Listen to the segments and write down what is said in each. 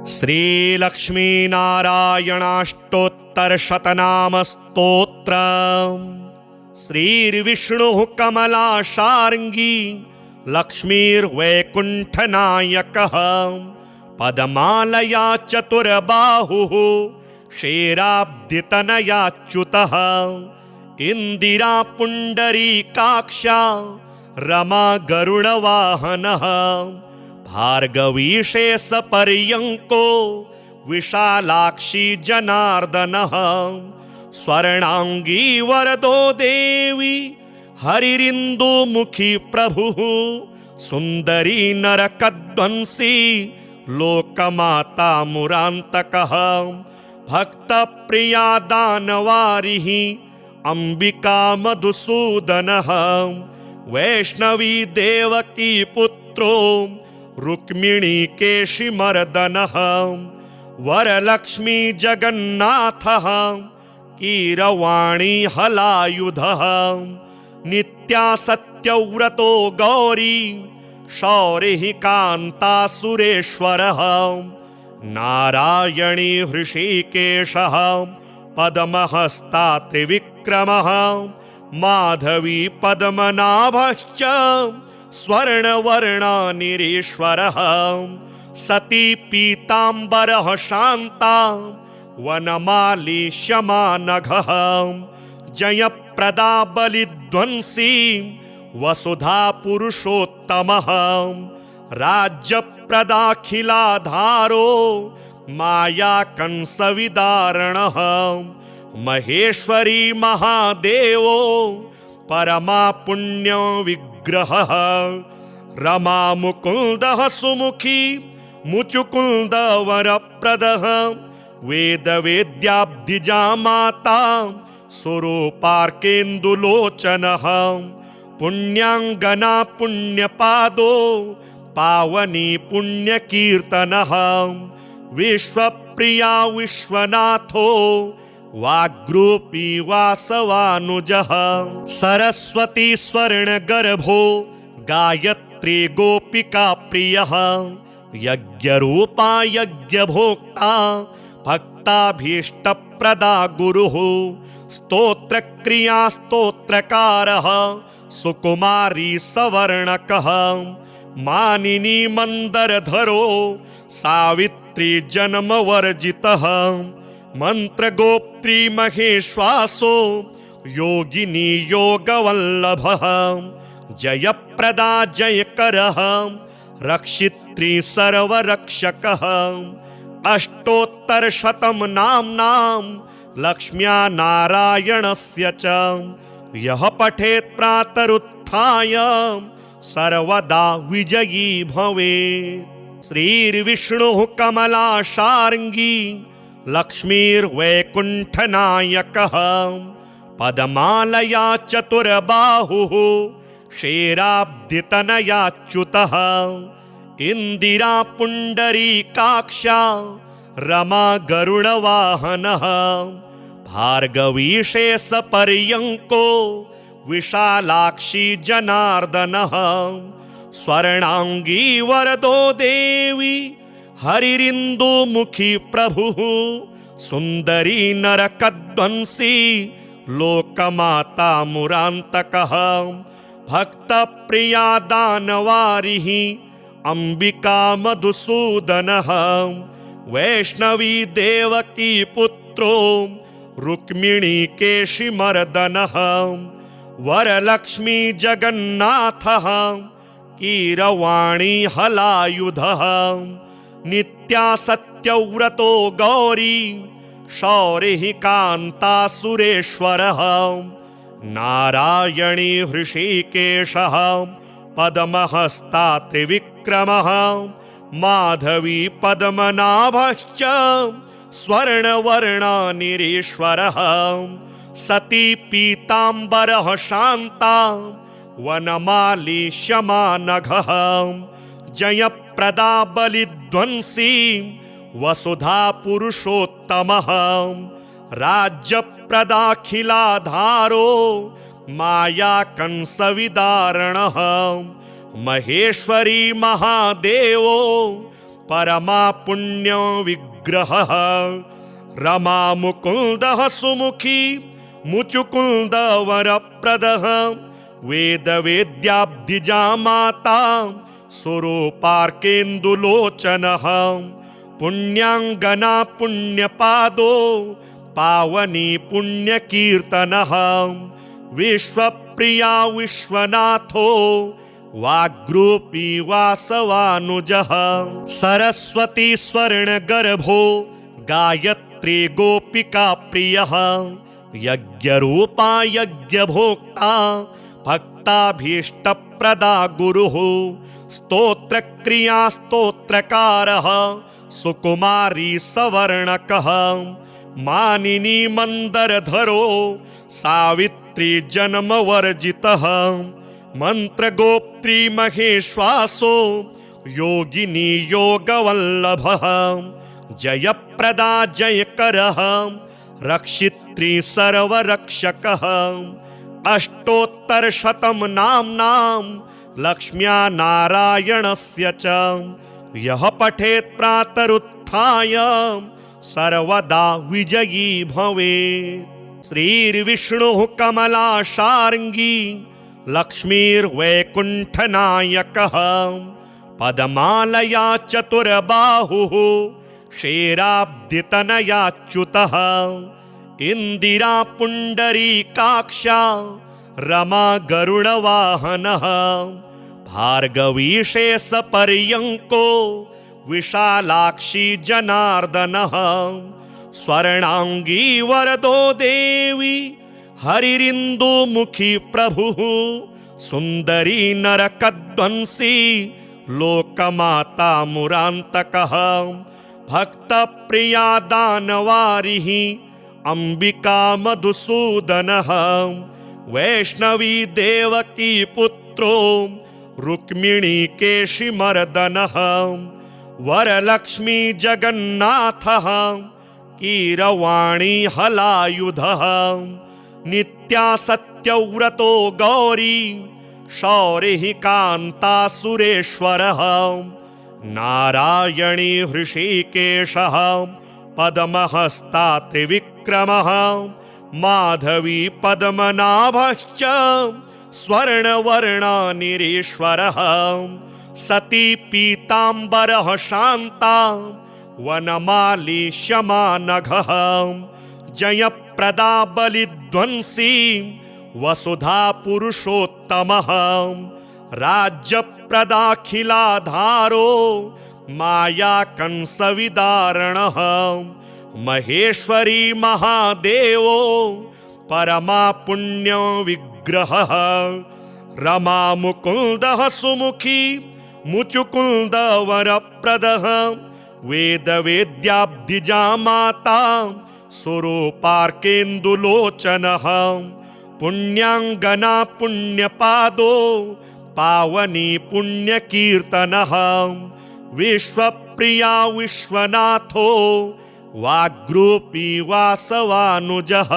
श्रीलक्ष्मीनारायणाष्टोत्तरशतनामस्तोत्रम्। श्रीर्विष्णुः कमलाशार्ङ्गी लक्ष्मीर्वैकुण्ठनायकः। पद्मालया चतुर्बाहुः क्षेराब्धितनयाच्युतः। इन्दिरा पुण्डरीकाक्षा रमा गरुडवाहनः। भार्गवीशेषपर्यङ्को विशालाक्षी जनार्दनः। स्वर्णाङ्गी वरदो देवी हरिरिन्दुमुखी प्रभुः। सुन्दरी नरकध्वंसी लोकमाता मुरान्तकः। भक्तप्रिया दानवारिः अम्बिका मधुसूदनः। वैष्णवी देवकी पुत्रो रुक्मिणी केशिमर्दनः। वरलक्ष्मी जगन्नाथः कीरवाणी हलायुधः। नित्यासत्यव्रतो गौरी शौरिः कान्ता सुरेश्वरः। नारायणी हृषीकेशः पद्महस्ता त्रिविक्रमः। माधवी पद्मनाभश्च स्वर्णवर्णानिरीश्वरः। सती पीताम्बरः शान्ता वनमाली शमानघः। जयप्रदा बलिध्वंसी वसुधा पुरुषोत्तमः। राज्यप्रदाखिलाधारो माया कंसविदारणः। महेश्वरी महादेवो परमा पुण्य विग्रहः। रमा मुकुन्दः सुमुखी मुचुकुन्द वरप्रदः। वेदवेद्याब्धिजा माता स्वरूपार्केन्दुलोचनः। पुण्याङ्गना पुण्यपादो पावनी पुण्यकीर्तनः। विश्वप्रिया विश्वनाथो वाग्रूपी वासवानुजः। सरस्वती स्वर्णगर्भो गायत्री गोपिका प्रियः। यज्ञरूपा यज्ञभोक्ता भक्ताभीष्टप्रदा गुरुः। स्तोत्रक्रिया स्तोत्रकारः सुकुमारी सवर्णकः। मानिनी मन्दरधरो सावित्री जन्मवर्जितः। मन्त्रगोप्त्री महेश्वासो योगिनी योगवल्लभः। जयप्रदा जयकरः रक्षित्री सर्वरक्षकः। अष्टोत्तरशतं नाम्नां लक्ष्म्या नारायणस्य च यः पठेत् प्रातरुत्थाय सर्वदा विजयी भवेत्। श्रीर्विष्णुः कमलाशार्ङ्गी लक्ष्मीर्वैकुण्ठनायकः। पद्मालया चतुर्बाहुः क्षेराब्धितनयाच्युतः। इन्दिरा पुण्डरीकाक्षा रमा गरुडवाहनः। भार्गवीशेषपर्यङ्को विशालाक्षी जनार्दनः। स्वर्णाङ्गी वरदो देवी हरिरिन्दुमुखी प्रभुः। सुन्दरी नरकध्वंसी लोकमाता मुरान्तकः। भक्तप्रिया दानवारिः अम्बिका मधुसूदनः। वैष्णवी देवकी पुत्रो रुक्मिणी केशिमर्दनः। वरलक्ष्मी जगन्नाथः कीरवाणी हलायुधः। नित्यासत्यव्रतो गौरी शौरिः कान्ता सुरेश्वरः। नारायणी हृषीकेशः पद्महस्ता त्रिविक्रमः। माधवी पद्मनाभश्च स्वर्णवर्णानिरीश्वरः। सती पीताम्बरः शान्ता वनमाली शमानघः। जयप्रदा बलिध्वंसी वसुधा पुरुषोत्तमः। राज्यप्रदाखिलाधारो माया कंसविदारणः। महेश्वरी महादेवो परमा पुण्य विग्रहः रमा मुकुन्दः सुमुखी मुचुकुन्द वरप्रदः वेद वेद्याब्धिजा माता स्वरूपार्केन्दुलोचनः पुण्याङ्गना पुण्यपादो पावनी पुण्यकीर्तनः विश्वप्रिया विश्वनाथो वाग्रूपी वासवानुजः सरस्वती स्वर्णगर्भो गायत्री गोपिका प्रियः यज्ञरूपा यज्ञभोक्ता भक्ताभीष्टप्रदा गुरुः स्तोत्रक्रिया स्तोत्रकारः सुकुमारी सवर्णकः मानिनी मन्दरधरो सावित्री जन्मवर्जितः मन्त्रगोप्त्री महेश्वासो योगिनी योगवल्लभः जयप्रदा जयकरः रक्षित्री सर्वरक्षकः अष्टोत्तरशतं नाम्नां लक्ष्म्या नारायणस्य च यः पठेत् प्रातरुत्थाय सर्वदा विजयी भवेत्। श्रीर्विष्णुः कमलाशार्ङ्गी लक्ष्मीर्वैकुण्ठनायकः पद्मालया चतुर्बाहुः क्षेराब्धितनयाच्युतः इन्दिरा पुण्डरीकाक्षा रमा गरुडवाहनः भार्गवीशेषपर्यङ्को विशालाक्षी जनार्दनः स्वर्णाङ्गी वरदो देवी हरिरिन्दुमुखी प्रभुः सुन्दरी नरकध्वंसी लोकमाता मुरान्तकः भक्तप्रिया दानवारिः अंबिका मधुसूदनः वैष्णवी देवकी पुत्रो रुक्मिणी केशिमर्दनः वरलक्ष्मी जगन्नाथः कीरवाणी हलायुधः नित्यासत्यव्रतो गौरी शौरिः कान्ता सुरेश्वरः नारायणी हृषीकेशः पद्महस्ता त्रिविक्रमः माधवी पद्मनाभश्च स्वर्णवर्णानिरीश्वरः सती पीताम्बरः शान्ता वनमाली शमानघः जयप्रदा बलिध्वंसी वसुधा पुरुषोत्तमः राज्यप्रदाखिलाधारो माया कंसविदारणः महेश्वरी महादेवो परमा पुण्य विग्रहः रमा मुकुन्दः सुमुखी मुचुकुन्द वरप्रदः वेद वेद्याब्धिजा माता स्वरूपार्केन्दुलोचनः पुण्याङ्गना पुण्यपादो पावनी पुण्यकीर्तनः विश्वप्रिया विश्वनाथो वाग्रूपी वासवानुजः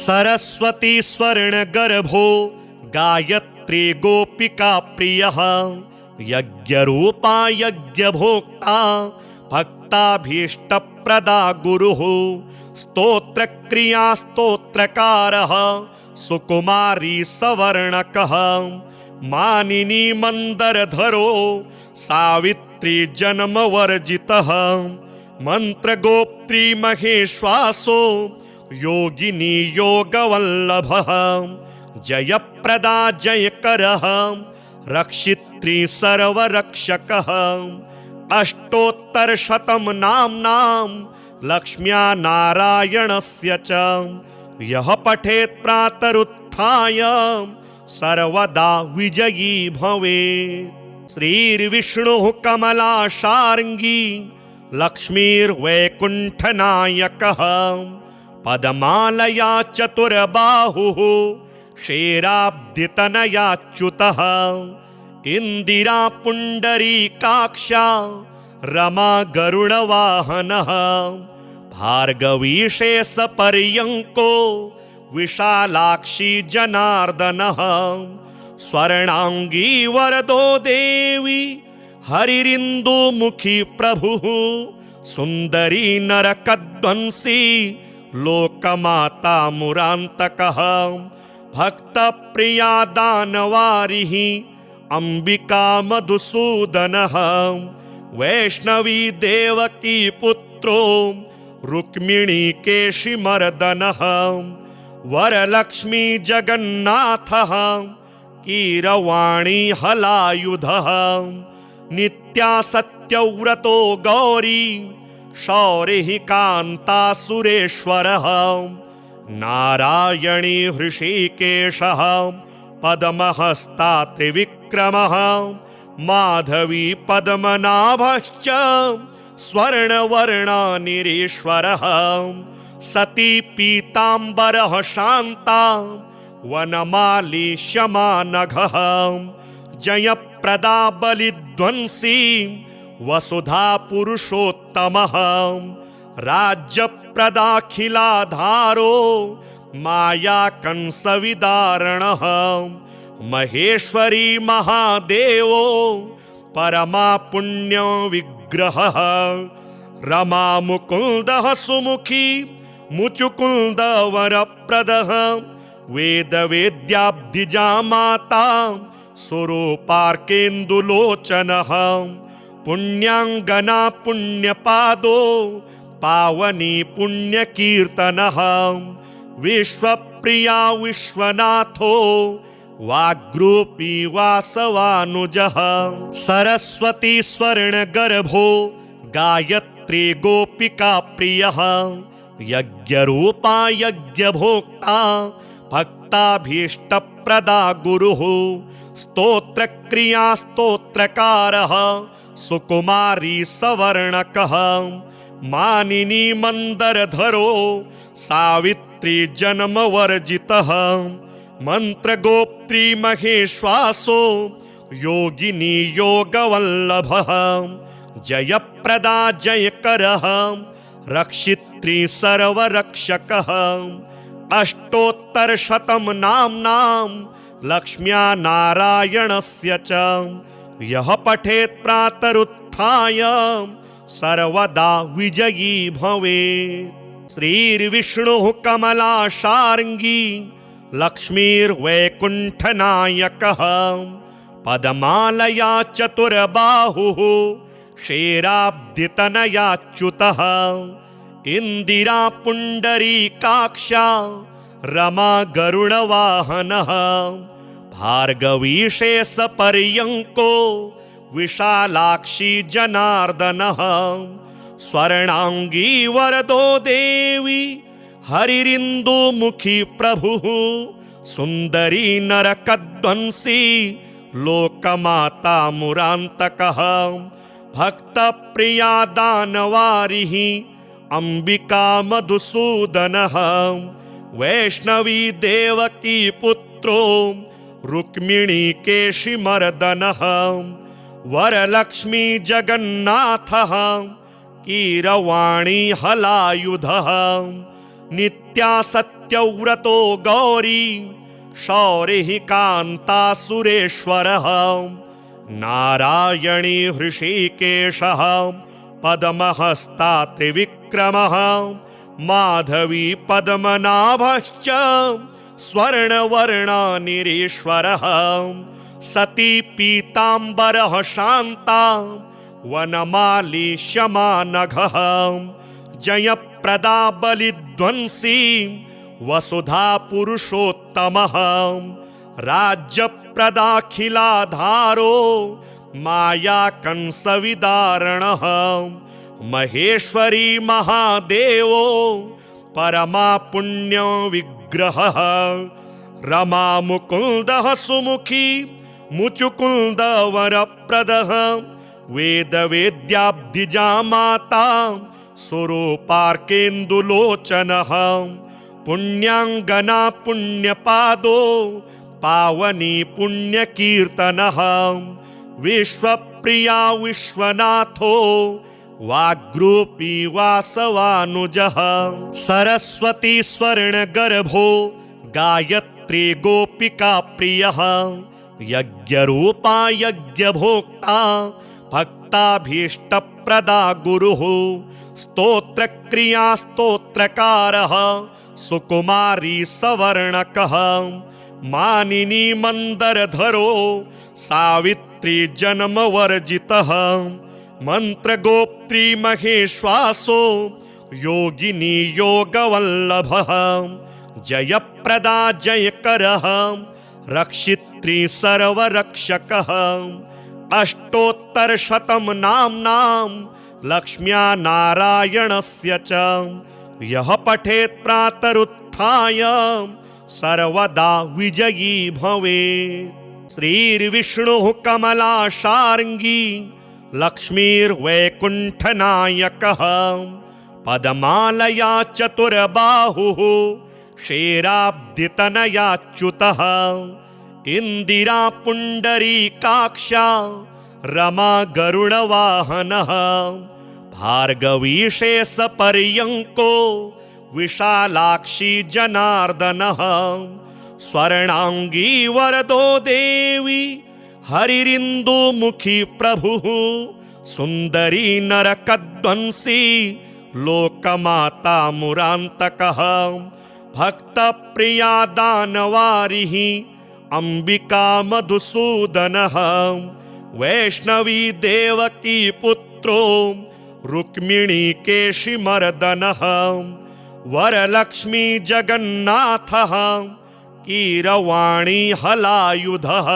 सरस्वती स्वर्णगर्भो गायत्री गोपिका प्रियः यज्ञरूपा यज्ञभोक्ता भक्ताभीष्टप्रदा गुरुः स्तोत्रक्रिया स्तोत्रकारः सुकुमारी सवर्णकः मानिनी मन्दरधरो सावित्री जन्मवर्जितः मन्त्रगोप्त्री महेश्वासो योगिनी योगवल्लभः जयप्रदा जयकरः रक्षित्री सर्वरक्षकः अष्टोत्तरशतं नाम्नां लक्ष्म्या नारायणस्य च यः पठेत् प्रातरुत्थाय सर्वदा विजयी भवेत्। श्रीर्विष्णुः कमलाशार्ङ्गी लक्ष्मीर्वैकुण्ठनायकः पद्मालया चतुर्बाहुः क्षेराब्धितनयाच्युतः इन्दिरा पुण्डरीकाक्षा रमा गरुडवाहनः भार्गवीशेषपर्यङ्को विशालाक्षी जनार्दनः स्वर्णाङ्गी वरदो देवी हरिरिन्दुमुखी प्रभुः सुन्दरी नरकध्वंसी लोकमाता मुरान्तकः भक्तप्रिया दानवारिः अंबिका मधुसूदनः वैष्णवी देवकी पुत्रो रुक्मिणी केशिमर्दनः वरलक्ष्मी जगन्नाथः कीरवाणी हलायुधः नित्या सत्यव्रतो गौरी शौरिः कान्ता सुरेश्वरः नारायणी हृषीकेशः पद्महस्ता त्रिविक्रमः माधवी पद्मनाभश्च स्वर्णवर्णानिरीश्वरः सती पीताम्बरः शान्ता वनमाली शमानघः जयप्रदा बलिध्वंसी वसुधा पुरुषोत्तमः राज्यप्रदाखिलाधारो माया कंसविदारणः महेश्वरी महादेवो परमा पुण्य विग्रहः रमा मुकुन्दः सुमुखी मुचुकुन्द वरप्रदः वेदवेद्याब्धिजा माता स्वरूपार्केन्दुलोचनः पुण्याङ्गना पुण्यपादो पावनी पुण्यकीर्तनः विश्वप्रिया विश्वनाथो वाग्रूपी वासवानुजः सरस्वती स्वर्णगर्भो गायत्री गोपिका प्रियः यज्ञरूपा यज्ञभोक्ता भक्ताभीष्टप्रदा गुरुः स्तोत्रक्रिया स्तोत्रकारः सुकुमारी सवर्णकः मानिनी मन्दरधरो सावित्री जन्मवर्जितः मन्त्रगोप्त्री महेश्वासो योगिनी योगवल्लभः जयप्रदा जयकरः रक्षित्री सर्वरक्षकः अष्टोत्तरशतं नाम्नां लक्ष्म्या नारायणस्य च यः पठेत् प्रातरुत्थाय सर्वदा विजयी भवेत्। श्रीर्विष्णुः कमलाशार्ङ्गी लक्ष्मीर्वैकुण्ठनायकः पद्मालया चतुर्बाहुः क्षेराब्धितनयाच्युतः इन्दिरा पुण्डरीकाक्षा रमा गरुडवाहनः भार्गवीशेषपर्यङ्को विशालाक्षी जनार्दनः स्वर्णाङ्गी वरदो देवी हरिरिन्दुमुखी प्रभुः सुन्दरी नरकध्वंसी लोकमाता मुरान्तकः भक्तप्रिया दानवारिः अंबिका मधुसूदनः वैष्णवी देवकी पुत्रो रुक्मिणी केशिमर्दनः वरलक्ष्मी जगन्नाथः कीरवाणी हलायुधः नित्या सत्यव्रतो गौरी शौरिः कान्ता सुरेश्वरः नारायणी हृषीकेशः पद्महस्ता त्रिविक्रमः माधवी पद्मनाभश्च स्वर्णवर्णानिरीश्वरः सती पीताम्बरः शान्ता वनमाली शमानघः जयप्रदा बलिध्वंसी वसुधा पुरुषोत्तमः राज्यप्रदाखिलाधारो माया कंसविदारणः महेश्वरी महादेवो परमा पुण्य विग्रहः रमा मुकुन्दः सुमुखी मुचुकुन्द वरप्रदः वेदवेद्याब्धिजा माता स्वरूपार्केन्दुलोचनः पुण्याङ्गना पुण्यपादो पावनी पुण्यकीर्तनः विश्वप्रिया विश्वनाथो वाग्रूपी वासवानुजः सरस्वती स्वर्णगर्भो गायत्री गोपिका प्रियः यज्ञरूपा यज्ञभोक्ता भक्ताभीष्टप्रदा गुरुः स्तोत्रक्रिया स्तोत्रकारः सुकुमारी सवर्णकः मानिनी मंदरधरो सावित्री जन्मवर्जितः मंत्रगोप्त्री महेश्वासो योगिनी योगवल्लभः जयप्रदा जयकरः रक्षित्री सर्वरक्षकः अष्टोत्तरशतं नाम्नां लक्ष्म्या नारायणस्य च यः पठेत् प्रातरुत्थाय सर्वदा विजयी भवेत्। श्रीर्विष्णुः कमलाशार्ङ्गी लक्ष्मीर्वैकुण्ठनायकः पद्मालया चतुर्बाहुः क्षेराब्धितनयाच्युतः इंदिरा पुण्डरीकाक्षा रमा गरुडवाहनः भार्गवी शेषपर्यङ्को विशालाक्षी जनार्दनः स्वर्णांगी वरदो देवी हरिरिन्दुमुखी प्रभुः सुन्दरी नरकध्वंसी लोकमाता मुरान्तकः भक्तप्रिया दानवारिः अंबिका मधुसूदनः वैष्णवी देवकी पुत्रो रुक्मिणी केशिमर्दनः वरलक्ष्मी जगन्नाथः कीरवाणी हलायुधः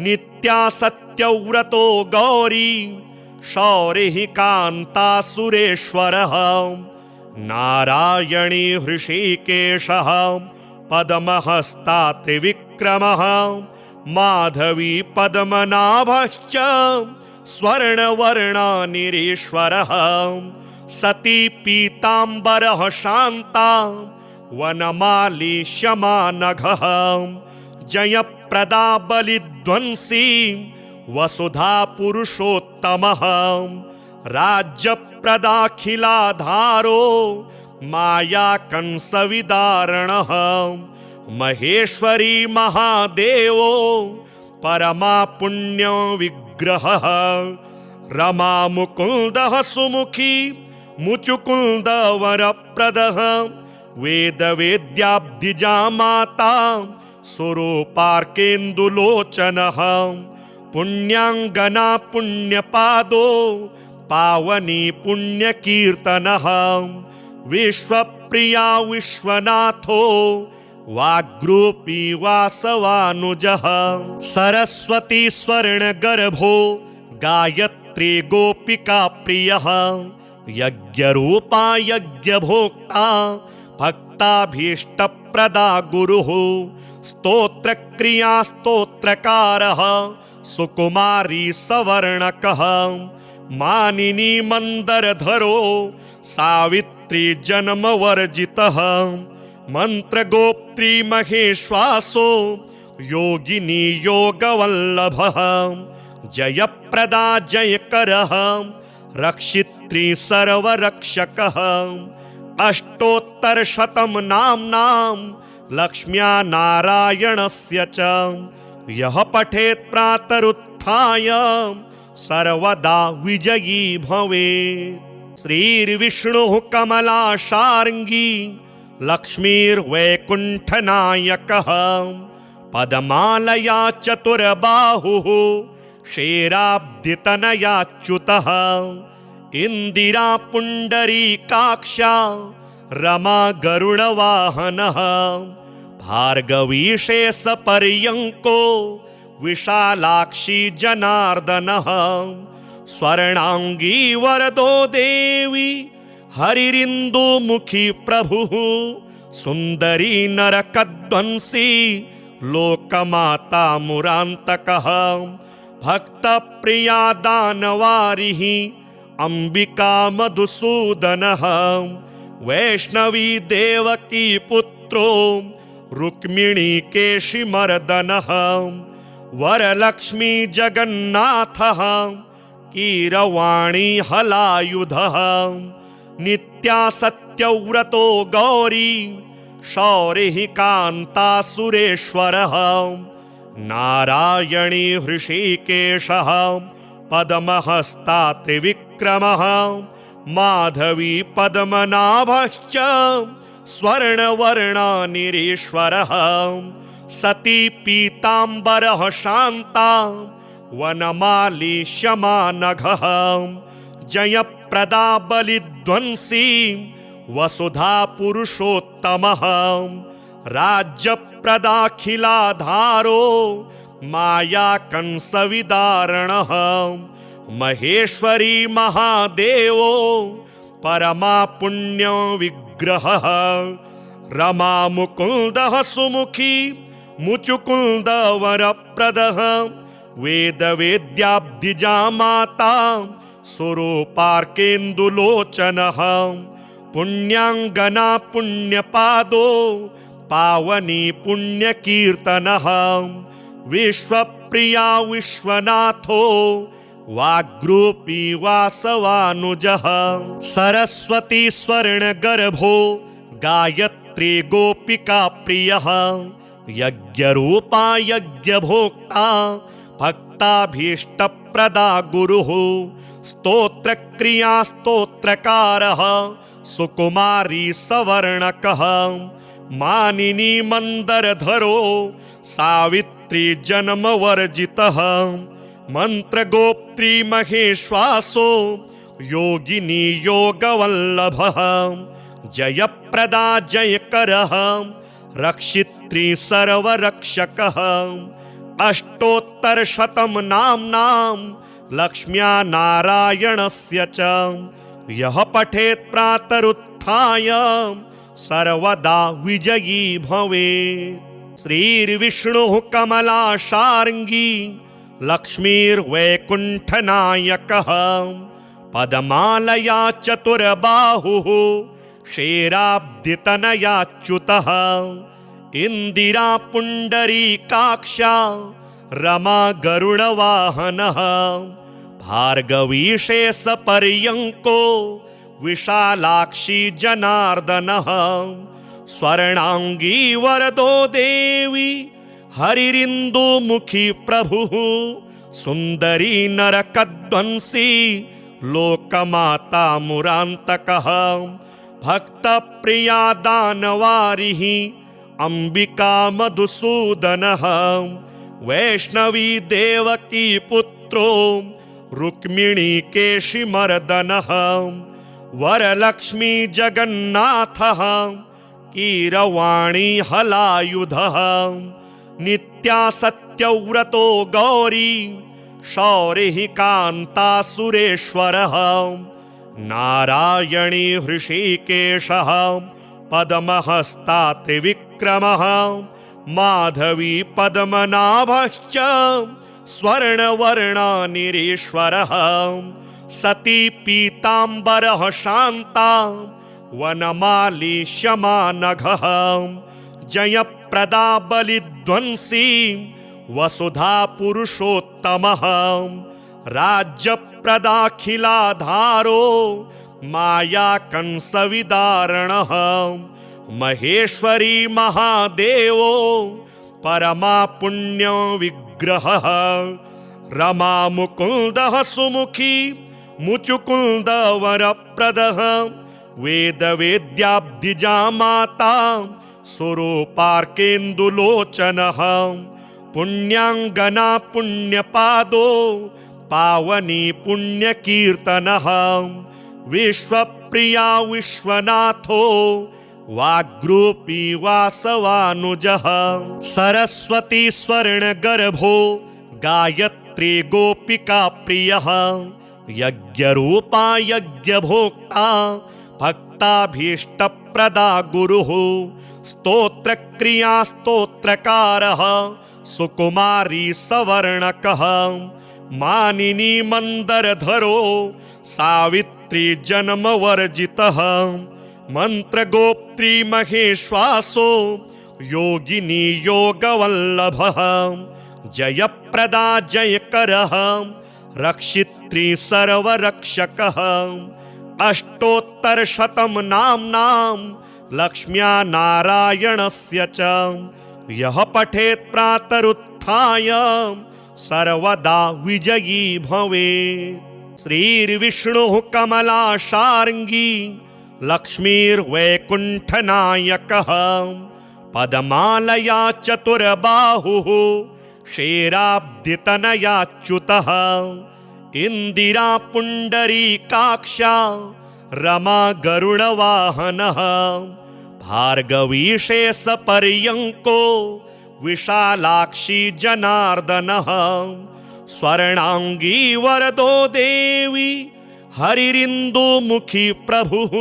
नित्या सत्यव्रतो गौरी शौरिः कान्ता सुरेश्वरः नारायणी हृषीकेशः पद्महस्ता त्रिविक्रमः माधवी पद्मनाभश्च स्वर्णवर्णानिरीश्वरः सती पीताम्बरः शान्ता वनमाली शमानघः जयप्रदा बलिध्वंसी वसुधा पुरुषोत्तमः राज्यप्रदाखिलाधारो माया कंसविदारणः महेश्वरी महादेवो परमा पुण्य विग्रहः रमा मुकुन्दः सुमुखी मुचुकुन्द वरप्रदः वेद वेद्याब्धिजा माता स्वरूपार्केन्दुलोचनः पुण्याङ्गना पुण्यपादो पावनी पुण्यकीर्तनः विश्वप्रिया विश्वनाथो वाग्रूपी वासवानुजः सरस्वती स्वर्णगर्भो गायत्री गोपिका प्रियः यज्ञरूपा यज्ञभोक्ता भक्ताभीष्टप्रदा गुरुः स्तोत्रक्रिया स्तोत्रकारः सुकुमारी सवर्णकः मानिनी मंदरधरो सावित्री जन्मवर्जितः मंत्रगोप्त्री महेश्वासो योगिनी योगवल्लभः जयप्रदा जयकरः रक्षित्री सर्वरक्षकः अष्टोत्तरशतं नाम्नां लक्ष्म्या नारायणस्य च यः पठेत् प्रातरुत्थाय सर्वदा विजयी भवेत्। श्रीर्विष्णुः कमलाशार्ङ्गी लक्ष्मीर्वैकुण्ठनायकः पद्मालया चतुर्बाहुः क्षेराब्धितनयाच्युतः इंदिरा पुण्डरीकाक्षा रमा गरुडवाहनः भार्गवी शेषपर्यङ्को विशालाक्षी जनार्दनः स्वर्णांगी वरदो देवी हरिरिन्दुमुखी प्रभुः सुन्दरी नरकध्वंसी लोकमाता मुरान्तकः भक्तप्रिया दानवारिः अंबिका मधुसूदनः वैष्णवी देवकी पुत्रो रुक्मिणी केशिमर्दनः वरलक्ष्मी जगन्नाथः कीरवाणी हलायुधः नित्या सत्यव्रतो गौरी शौरिः कान्ता सुरेश्वरः नारायणी हृषीकेशः पद्महस्ता त्रिविक्रमः माधवी पद्मनाभश्च स्वर्णवर्णनिरीश्वरः सती पीताम्बरः शान्ता वनमाली शमानघः जयप्रदा बलिध्वंसी वसुधा पुरुषोत्तमः राज्यप्रदाखिलाधारो माया कंसविदारणः महेश्वरी महादेवो परमा पुण्यो विग्रहः रमा मुकुन्दः सुमुखी मुचुकुन्द वरप्रदः वेदवेद्याब्धिजा माता स्वरूपार्केन्दुलोचनः पुण्याङ्गना पुण्यपादो पावनी पुण्यकीर्तनः विश्वप्रिया विश्वनाथो वाग्रूपी वासवानुजः सरस्वती स्वर्णगर्भो गायत्री गोपिका प्रियः यज्ञरूपा यज्ञभोक्ता भक्ताभीष्टप्रदा गुरुः स्तोत्रक्रिया स्तोत्रकारः सुकुमारी सवर्णकः मानिनी मंदरधरो सावित्री जन्मवर्जितः मंत्रगोप्त्री महेश्वासो योगिनी योगवल्लभः जयप्रदा जयकरः रक्षित्री सर्वरक्षकः अष्टोत्तरशतं नाम्नां लक्ष्म्या नारायणस्य च यः पठेत् प्रातरुत्थाय सर्वदा विजयी भवेत्। श्रीर्विष्णुः कमलाशार्ङ्गी लक्ष्मीर्वैकुण्ठनायकः पद्मालया चतुर्बाहुः क्षेराब्धितनयाच्युतः इन्दिरा पुण्डरीकाक्षा रमा गरुडवाहनः भार्गवी शेषपर्यङ्को विशालाक्षी जनार्दनः स्वर्णांगी वरदो देवी हरिरिन्दुमुखी प्रभुः सुन्दरी नरकध्वंसी लोकमाता मुरान्तकः भक्तप्रिया दानवारिः अंबिका मधुसूदनः वैष्णवी देवकी पुत्रो रुक्मिणी केशिमर्दनः वरलक्ष्मी जगन्नाथः कीरवाणी हलायुधः नित्यासत्यव्रतो गौरी शौरिः कान्ता सुरेश्वरः नारायणी हृषीकेशः पद्महस्ता त्रिविक्रमः माधवी पद्मनाभश्च स्वर्णवर्णनिरीश्वरः सती पीताम्बरः शान्ता वनमाली शमानघः जयप्रदा बलिध्वंसी वसुधा पुरुषोत्तमः राज्यप्रदाखिलाधारो माया कंसविदारणः महेश्वरी महादेवो परमा पुण्यो विग्रहः रमा मुकुन्दः सुमुखी मुचुकुन्द वरप्रदः वेदवेद्याब्धिजा माता स्वरूपार्केन्दुलोचनः पुण्याङ्गना पुण्यपादो पावनी पुण्यकीर्तनः विश्वप्रिया विश्वनाथो वाग्रूपी वासवानुजः सरस्वती स्वर्णगर्भो गायत्री गोपिका प्रियः यज्ञरूपा यज्ञभोक्ता भक्ताभीष्टप्रदा गुरुः स्तोत्रक्रिया स्तोत्रकारः सुकुमारी सवर्णकः मानिनी मंदरधरो सावित्री जन्मवर्जितः मंत्रगोप्त्री महेश्वासो योगिनी योगवल्लभः जयप्रदा जयकरः रक्षित्री सर्वरक्षकः अष्टोत्तरशतं नाम्नां लक्ष्म्या नारायणस्य च यः पठेत् प्रातरुत्थाय सर्वदा विजयी भवेत्। श्रीर्विष्णुः कमलाशार्ङ्गी लक्ष्मीर्वैकुण्ठनायकः पद्मालया चतुर्बाहुः क्षेराब्धितनयाच्युतः इन्दिरा पुण्डरीकाक्षा रमा गरुडवाहनः भार्गवी शेषपर्यङ्को विशालाक्षी जनार्दनः स्वर्णाङ्गी वरदो देवी हरिरिन्दुमुखी प्रभुः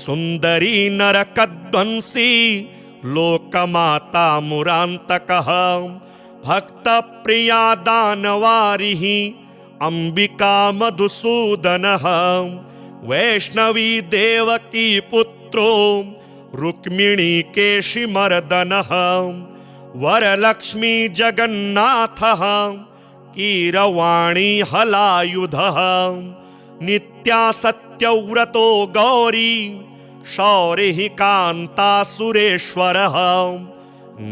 सुन्दरी नरकध्वंसी लोकमाता मुरान्तकः भक्तप्रिया दानवारिः अम्बिका मधुसूदनः वैष्णवी देवकी पुत्रो रुक्मिणी केशिमर्दनः वरलक्ष्मी जगन्नाथः कीरवाणी हलायुधः नित्या सत्यव्रतो गौरी शौरिः कान्ता सुरेश्वरः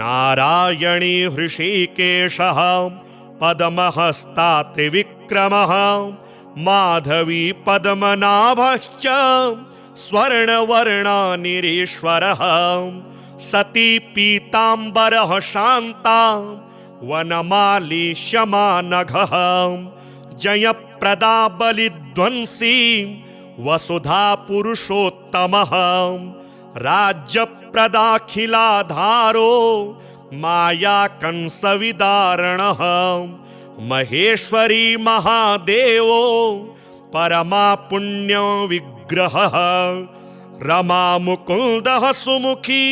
नारायणी हृषीकेशः पद्महस्ता त्रिविक्रमः माधवी पद्मनाभश्च स्वर्णवर्णानिरीश्वरः सती पीताम्बरः शान्ता वनमाली शमानघः जयप्रदा बलिध्वंसी वसुधा पुरुषोत्तमः राज्यप्रदाखिलाधारो माया कंसविदारणः महेश्वरी महादेवो परमा पुण्यो विग्रहः रमा मुकुन्दः सुमुखी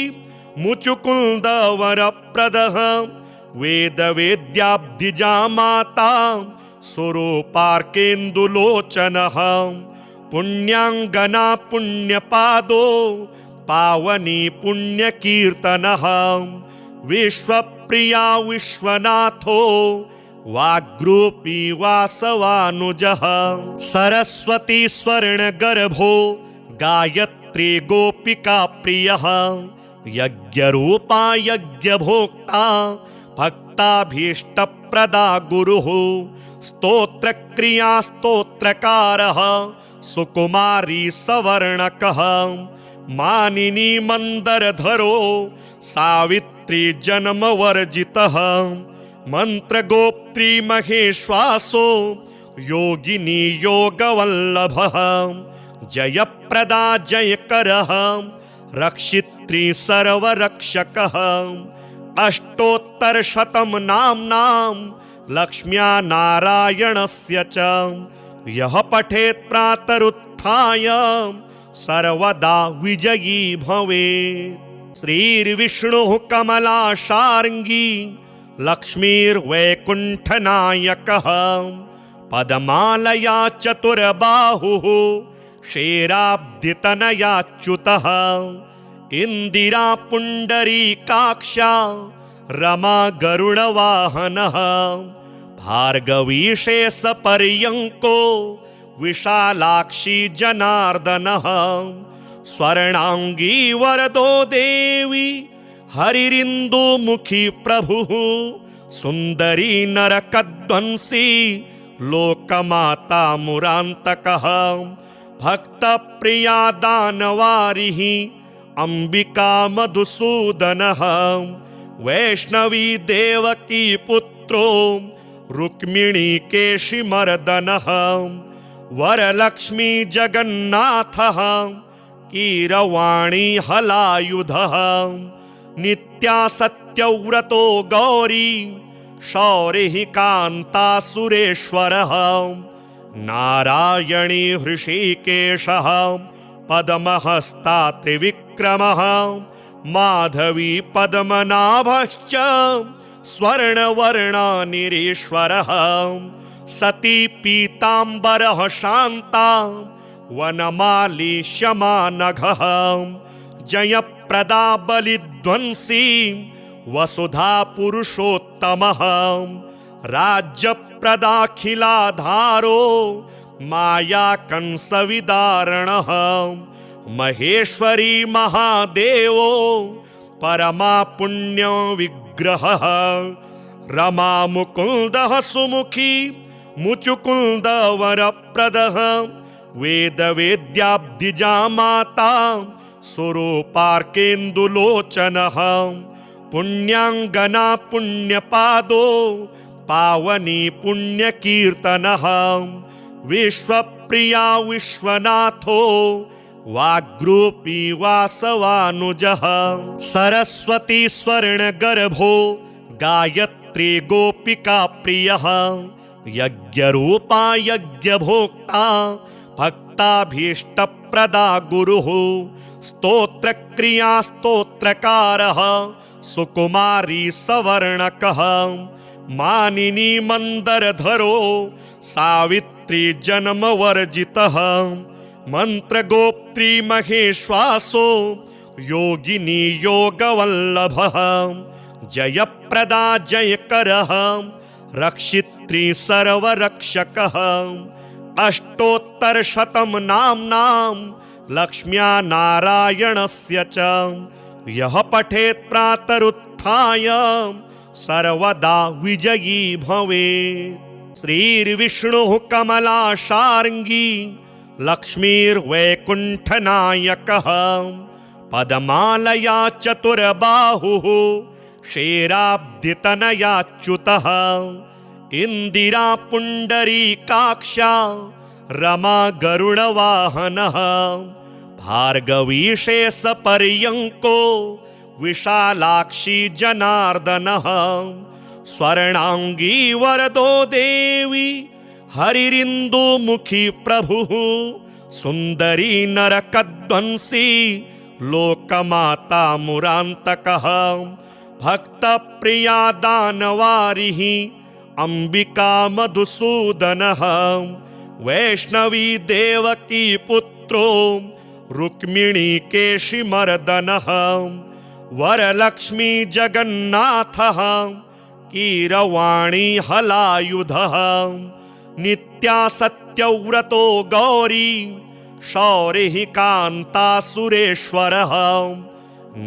मुचुकुन्द वरप्रदः वेदवेद्याब्धिजा माता स्वरूपार्केन्दुलोचनः पुण्याङ्गना पुण्यपादो पावनी पुण्यकीर्तनः विश्वप्रिया विश्वनाथो वाग्रूपी वासवानुजः सरस्वती स्वर्णगर्भो गायत्री गोपिका प्रियः यज्ञरूपा यज्ञभोक्ता भक्ताभीष्टप्रदा गुरुः स्तोत्रक्रिया स्तोत्रकारः सुकुमारी सवर्णकः मानिनी मन्दरधरो सावित्री जन्मवर्जितः मन्त्रगोप्त्री महेश्वासो योगिनी योगवल्लभः जयप्रदा जयकरः रक्षित्री सर्वरक्षकः अष्टोत्तरशतं नाम्नां लक्ष्म्या नारायणस्य च यः पठेत् प्रातरुत्थाय सर्वदा विजयी भवेत्। श्रीर्विष्णुः कमलाशार्ङ्गी लक्ष्मीर्वैकुण्ठनायकः पद्मालया चतुर्बाहुः क्षेराब्धितनयाच्युतः इन्दिरा पुण्डरीकाक्षा रमा गरुडवाहनः भार्गवी शेषपर्यङ्को विशालाक्षी जनार्दनः स्वर्णाङ्गी वरदो देवी हरिरिन्दुमुखी प्रभुः सुन्दरी नरकध्वंसी लोकमाता मुरान्तकः भक्तप्रिया दानवारिः अम्बिका मधुसूदनः वैष्णवी देवकी पुत्रो रुक्मिणी केशिमर्दनः वरलक्ष्मी जगन्नाथः कीरवाणी हलायुधः नित्या सत्यव्रतो गौरी शौरिः कान्ता सुरेश्वरः नारायणी हृषीकेशः पद्महस्ता त्रिविक्रमः माधवी पद्मनाभश्च स्वर्णवर्णानिरीश्वरः सती पीताम्बरः शान्ता वनमाली शमानघः जयप्रदा बलिध्वंसी वसुधा पुरुषोत्तमः राज्यप्रदाखिलाधारो माया कंसविदारणः महेश्वरी महादेवो परमा पुण्यो विग्रहः रमा मुकुन्दः सुमुखी मुचुकुन्दवरप्रदः वेदवेद्याब्धिजा माता स्वरूपार्केन्दुलोचनः पुण्याङ्गना पुण्यपादो पावनी पुण्यकीर्तनः विश्वप्रिया विश्वनाथो वाग्रूपी वासवानुजः सरस्वती स्वर्णगर्भो गायत्री गोपिका प्रियः यज्ञरूपा यज्ञभोक्ता भक्ताभीष्टप्रदा गुरुः स्तोत्रक्रिया स्तोत्रकारः सुकुमारी सवर्णकः मानिनी मंदरधरो सावित्री जन्मवर्जितः मंत्रगोप्त्री महेश्वासो योगिनी योगवल्लभः जयप्रदा जयकरः रक्षित्री सर्वरक्षकः अष्टोत्तरशतं नाम्नां लक्ष्म्या नारायणस्य च यः पठेत् प्रातरुत्थाय सर्वदा विजयी भवेत्। श्रीर्विष्णुः कमलाशार्ङ्गी लक्ष्मीर्वैकुण्ठनायकः पदमालया चतुर्बाहुः क्षेराब्धितनयाच्युतः इंदिरा पुण्डरीकाक्षा रमा गरुडवाहनः भार्गवीशेषपर्यङ्को विशालाक्षी जनार्दनः स्वर्णांगी वरदो देवी हरिरिन्दुमुखी प्रभुः सुन्दरी नरकध्वंसी लोकमाता मुरान्तकः भक्तप्रिया दानवारिः अंबिका मधुसूदनः वैष्णवी देवकी पुत्रो रुक्मिणी केशिमर्दनः वरलक्ष्मी जगन्नाथः कीरवाणी हलायुधः नित्या सत्यव्रतो गौरी शौरिः कान्ता सुरेश्वरः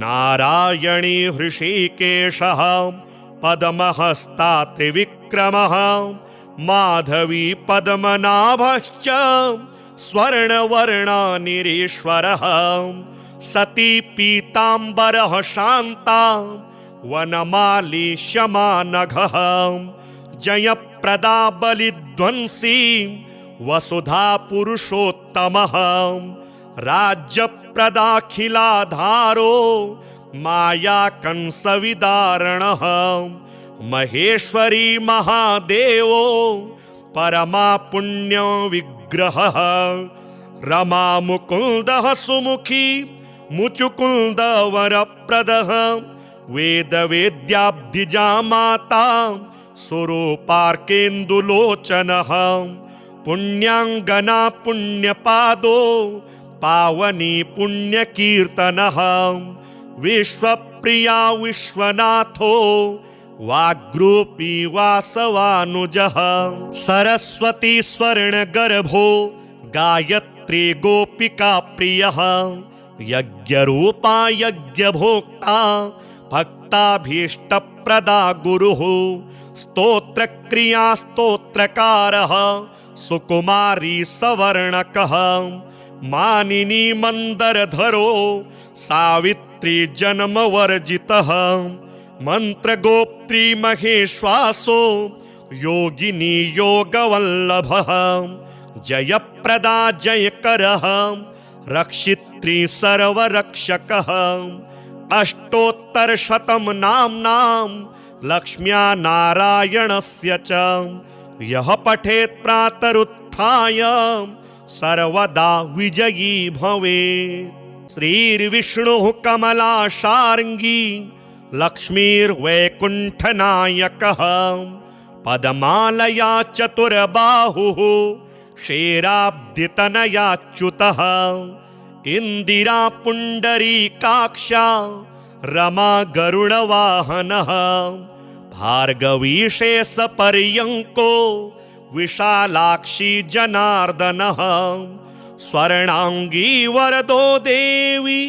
नारायणी हृषीकेशः पद्महस्ता त्रिविक्रमः माधवी पद्मनाभश्च स्वर्णवर्णानिरीश्वरः सती पीताम्बरः शान्ता वनमाली शमानघः जयप्रदा बलिध्वंसी वसुधा पुरुषोत्तमः राज्यप्रदाखिलाधारो माया कंसविदारणः महेश्वरी महादेवो परमा पुण्यो विग्रहः रमा मुकुन्दः सुमुखी मुचुकुन्दवरप्रदः वेदवेद्याब्धिजा माता स्वरूपार्केन्दुलोचनः पुण्याङ्गना पुण्यपादो पावनी पुण्यकीर्तनः विश्वप्रिया विश्वनाथो वाग्रूपी वासवानुजः सरस्वती स्वर्णगर्भो गायत्री गोपिका प्रियः यज्ञरूपा यज्ञभोक्ता भक्ताभीष्टप्रदा गुरुः स्तोत्रक्रिया स्तोत्रकारः सुकुमारी सवर्णकः मानिनी मंदरधरो सावित्री जन्मवर्जितः मंत्रगोप्त्री महेश्वासो योगिनी योगवल्लभः जयप्रदा जयकरः रक्षित्री सर्वरक्षकः अष्टोत्तरशतं नाम्नां लक्ष्म्या नारायणस्य च यः पठेत् प्रातरुत्थाय सर्वदा विजयी भवेत्। श्रीर्विष्णुः कमलाशार्ङ्गी लक्ष्मीर्वैकुण्ठनायकः पदमालया चतुर्बाहुः क्षेराब्धितनयाच्युतः इंदिरा पुण्डरीकाक्षा रमा गरुडवाहनः भार्गवीशेषपर्यङ्को विशालाक्षी जनार्दनः स्वर्णांगी वरदो देवी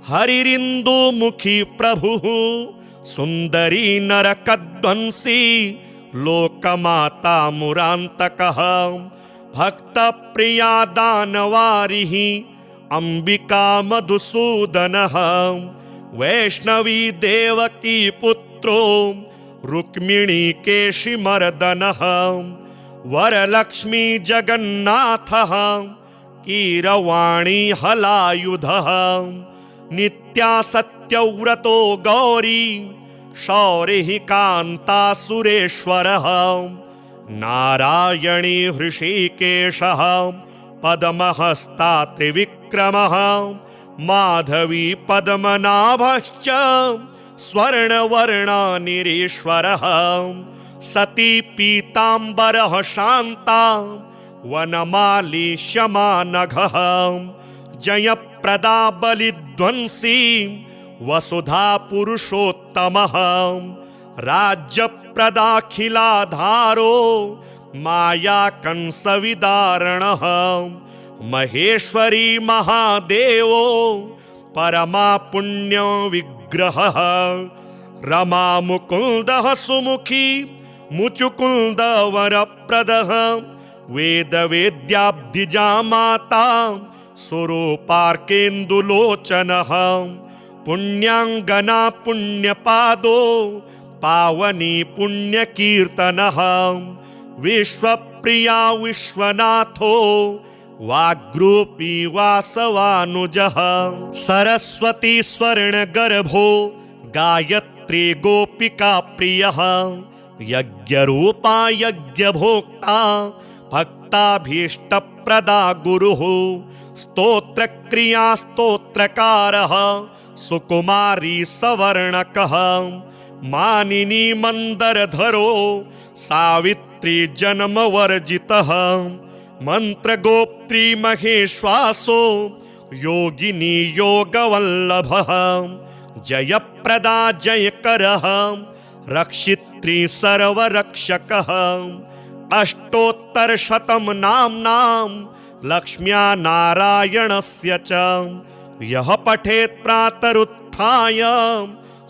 हरिरिन्दुमुखी प्रभुः सुंदरी नरकध्वंसी लोकमाता मुरांतकः भक्त प्रिया दानवारिः अंबिका मधुसूदनः वैष्णवी देवकी पुत्रो रुक्मिणी केशिमर्दनः वरलक्ष्मी जगन्नाथः कीरवाणी हलायुधः नित्या सत्यव्रतो गौरी शौरिः कान्ता सुरेश्वरः नारायणी हृषीकेशः पद्महस्ता त्रिविक्रमः माधवी पद्मनाभश्च स्वर्णवर्णानिरीश्वरः सती पीताम्बरः शान्ता वनमाली शमानघः जयप्रदा बलिध्वंसी वसुधा पुरुषोत्तमः राज्यप्रदाखिलाधारो माया कंसविदारणः महेश्वरी महादेवो परमा पुण्यो विग्रहः रमा मुकुन्दः सुमुखी मुचुकुन्द वरप्रदः वेद वेद्याब्धिजा माता स्वरूपार्केन्दुलोचनः पुण्याङ्गना पुण्यपादो पावनी पुण्यकीर्तनः विश्वप्रिया विश्वनाथो वाग्रूपी वासवानुजः सरस्वती स्वर्णगर्भो गायत्री गोपिका प्रियः यज्ञरूपा यज्ञभोक्ता भक्ताभीष्टप्रदा गुरुः स्तोत्रक्रिया स्तोत्रकारः सुकुमारी सवर्णकः मानिनी मंदरधरो सावित्री जन्मवर्जितः मंत्रगोप्त्री महेश्वासो योगिनी योगवल्लभः जयप्रदा जयकरः रक्षित्री सर्वरक्षकः अष्टोत्तरशतं नाम्नां लक्ष्म्या नारायणस्य च यः पठेत् प्रातरुत्थाय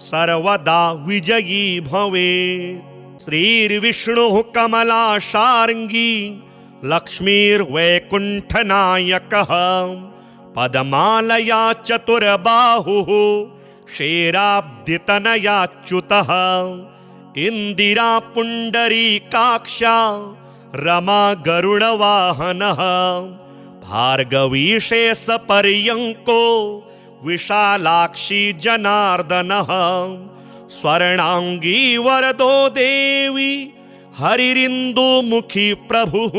सर्वदा विजयी भवेत्। श्रीर्विष्णुः कमलाशार्ङ्गी लक्ष्मीर्वैकुण्ठनायकः पद्मालया चतुर्बाहुः क्षेराब्धितनयाच्युतः इंदिरा पुण्डरीकाक्षा रमा गरुडवाहनः भार्गवीशेषपर्यङ्को विशालाक्षी जनार्दनः स्वर्णांगी वरदो देवी हरिरिन्दुमुखी प्रभुः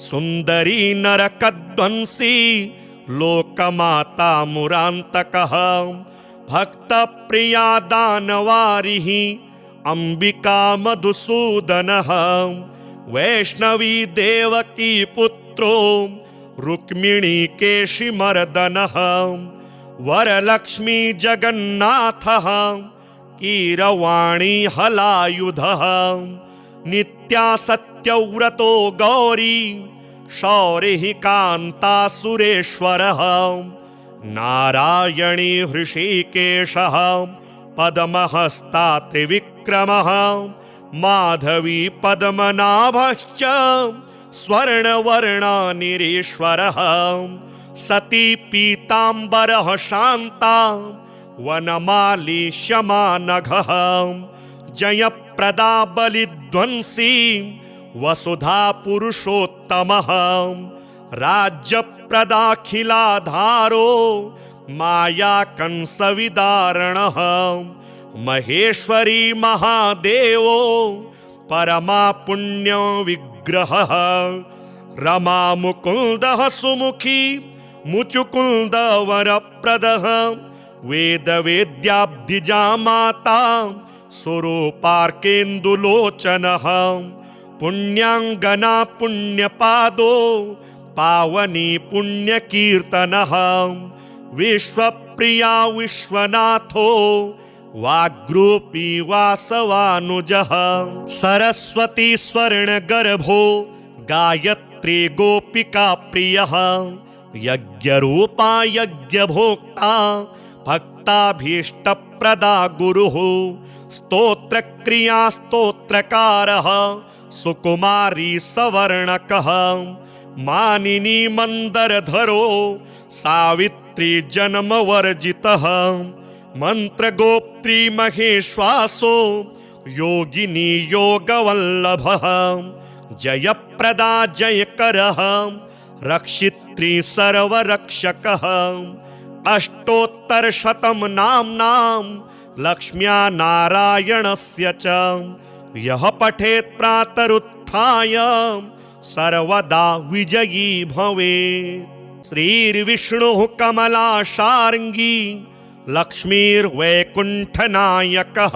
सुंदरी नरकध्वंसी लोकमाता मुरांतकः भक्त प्रिया दानवारिः अंबिका मधुसूदनः वैष्णवी देवकी पुत्रो रुक्मिणी केशिमर्दनः वरलक्ष्मी जगन्नाथः कीरवाणी हलायुधः नित्या सत्यव्रतो गौरी शौरिः कान्ता सुरेश्वरः नारायणी हृषीकेशः पद्महस्ता त्रिविक्रमः माधवी पद्मनाभश्च स्वर्णवर्णानिरीश्वरः सती पीताम्बरः शान्ता वनमाली शमानघः जयप्रदा बलिध्वंसी वसुधा पुरुषोत्तमः राज्यप्रदाखिलाधारो माया कंसविदारणः महेश्वरी महादेवो परमा पुण्यो विग्रहः रमा मुकुन्दः सुमुखी मुचुकुन्द वरप्रदः वेद वेद्याब्धिजा माता स्वरूपार्केन्दुलोचनः पुण्याङ्गना पुण्यपादो पावनी पुण्यकीर्तनः विश्वप्रिया विश्वनाथो वाग्रूपी वासवानुजः सरस्वती स्वर्णगर्भो गायत्री गोपिका प्रियः यज्ञरूपा यज्ञभोक्ता भक्ताभीष्टप्रदा जयप्रदा गुरुः स्तोत्रक्रिया स्तोत्रकारः सुकुमारी सवर्णकः मानिनी मंदरधरो सावित्री जन्मवर्जितः मंत्रगोप्त्री महेश्वासो योगिनी योगवल्लभः जयप्रदा जयकरः रक्षित्री सर्वरक्षकः अष्टोत्तरशतं नाम्नां लक्ष्म्या नारायणस्य च यः पठेत् प्रातरुत्थाय सर्वदा विजयी भवेत्। श्रीर्विष्णुः कमलाशार्ङ्गी लक्ष्मीर्वैकुण्ठनायकः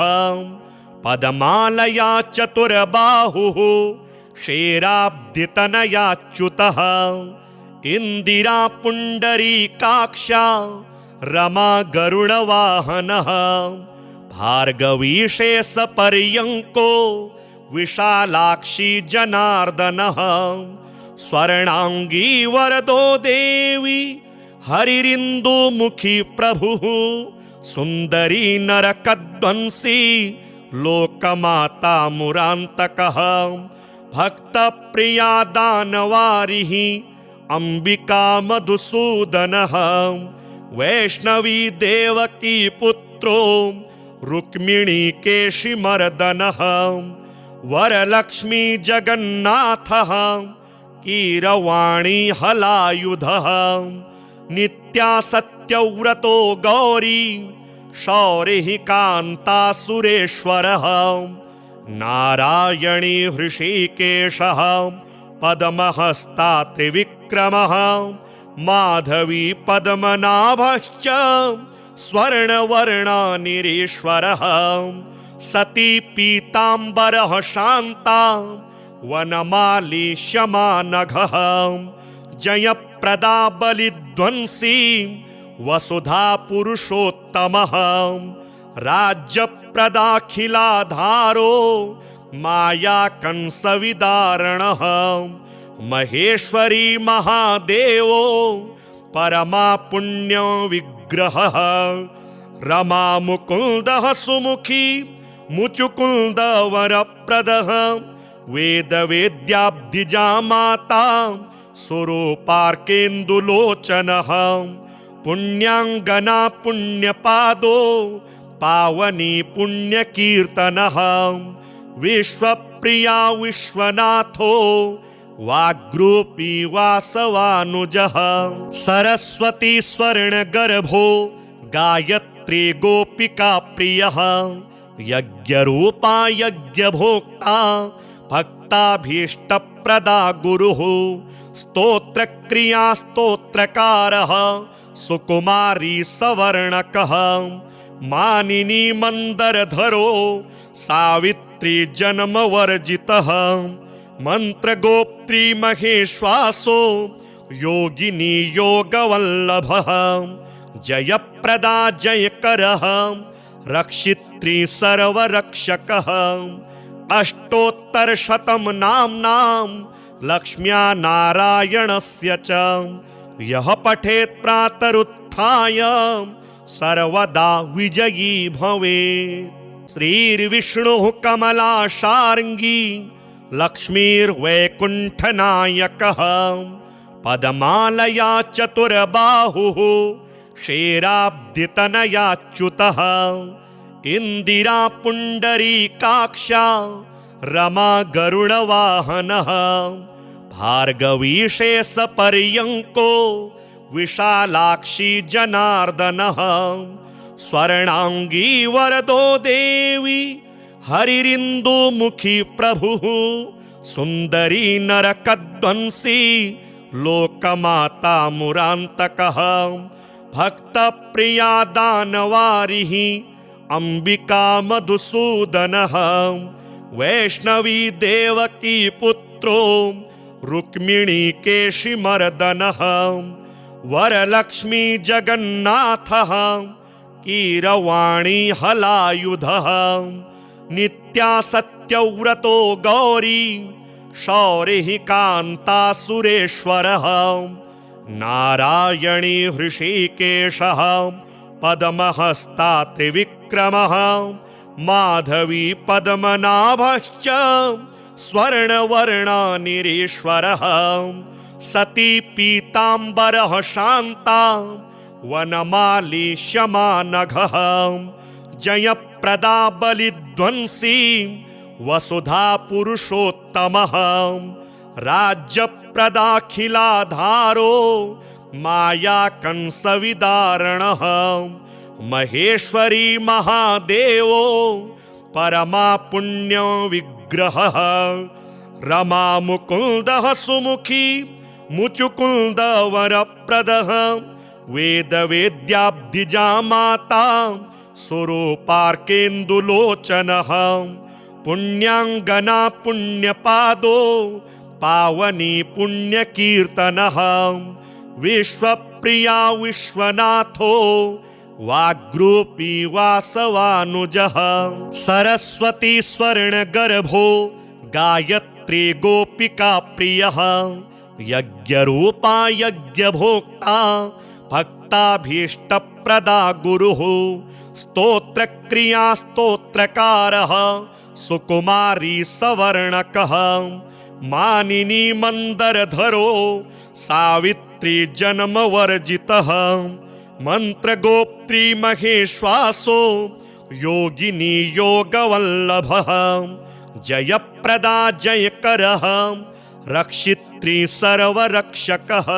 पद्मालया चतुर्बाहुः क्षेराब्धितनयाच्युतः इंदिरा पुण्डरीकाक्षा रमा गरुडवाहनः भार्गवीशेषपर्यङ्को विशालाक्षी जनार्दनः स्वर्णांगी वरदो देवी हरिरिन्दुमुखी प्रभुः सुन्दरी नरकध्वंसी लोकमाता मुरान्तकः भक्तप्रिया दानवारिः अंबिका मधुसूदनः वैष्णवी देवकी पुत्रो रुक्मिणी केशिमर्दनः वरलक्ष्मी जगन्नाथः कीरवाणी हलायुधः नित्या सत्यव्रतो गौरी शौरिः कान्ता सुरेश्वरः नारायणी हृषीकेशः पद्महस्ता त्रिविक्रमः माधवी पद्मनाभश्च स्वर्णवर्णानिरीश्वरः सती पीताम्बरः शान्ता वनमाली शमानघः जयप्रदा बलिध्वंसी वसुधा पुरुषोत्तमः राज्यप्रदाखिलाधारो माया कंसविदारणः महेश्वरी महादेवो परमा पुण्य विग्रहः रमा मुकुन्दः सुमुखी मुचुकुन्द वरप्रदः वेद वेद्याब्धिजा माता स्वरूपार्केन्दुलोचनः पुण्याङ्गना पुण्यपादो पावनी पुण्यकीर्तनः विश्वप्रिया विश्वनाथो वाग्रूपी वासवानुजः सरस्वती स्वर्णगर्भो गायत्री गोपिका प्रियः यज्ञरूपा यज्ञभोक्ता भक्ताभीष्टप्रदा गुरुः स्तोत्रक्रिया स्तोत्रकारः सुकुमारी सवर्णकः मानिनी मंदरधरो सावित्री जन्मवर्जितः मंत्रगोप्त्री महेश्वासो योगिनी योगवल्लभः जयप्रदा जयकरः रक्षित्री सर्वरक्षकः अष्टोत्तरशतं नाम्नां लक्ष्म्या नारायणस्य च यः पठेत् प्रातरुत्थाय सर्वदा विजयी भवेत्। श्रीर्विष्णुः कमलाशार्ङ्गी लक्ष्मीर्वैकुण्ठनायकः पद्मालया चतुर्बाहुः क्षेराब्धितनयाच्युतः इंदिरा पुण्डरीकाक्षा रमा गरुडवाहनः भार्गवीशेषपर्यङ्को विशालाक्षी जनार्दनः स्वर्णांगी वरदो देवी हरिरिन्दुमुखी प्रभुः सुन्दरी नरकध्वंसी लोकमाता मुरान्तकः भक्तप्रिया दानवारिः अंबिका मधुसूदनः वैष्णवी देवकी पुत्रो रुक्मिणी केशिमर्दनः वरलक्ष्मी जगन्नाथः कीरवाणी हलायुधः नित्या सत्यव्रतो गौरी शौरिः कान्ता सुरेश्वरः नारायणी हृषीकेशः पद्महस्ता त्रिविक्रमः माधवी पद्मनाभश्च स्वर्णवर्णानिरीश्वरः सती पीताम्बरः शान्ता वनमाली शमानघः जयप्रदा बलिध्वंसी वसुधा पुरुषोत्तमः राज्यप्रदाखिलाधारो माया कंसविदारणः महेश्वरी महादेवो परमा पुण्यो विग्रहः रमा मुकुन्दः सुमुखी मुचुकुन्द वरप्रदः वेद वेद्याब्धिजा माता स्वरूपार्केन्दुलोचनः पुण्याङ्गना पुण्यपादो पावनी पुण्यकीर्तनः विश्वप्रिया विश्वनाथो वाग्रूपी वासवानुजः सरस्वती स्वर्णगर्भो गायत्री गोपिका प्रियः यज्ञरूपा यज्ञभोक्ता भक्ताभीष्टप्रदा गुरुः स्तोत्रक्रिया स्तोत्रकारः सुकुमारी सवर्णकः मानिनी मंदरधरो सावित्री जन्मवर्जितः मंत्रगोप्त्री महेश्वासो योगिनी योगवल्लभः जयप्रदा जयकरः रक्षित्री सर्वरक्षकः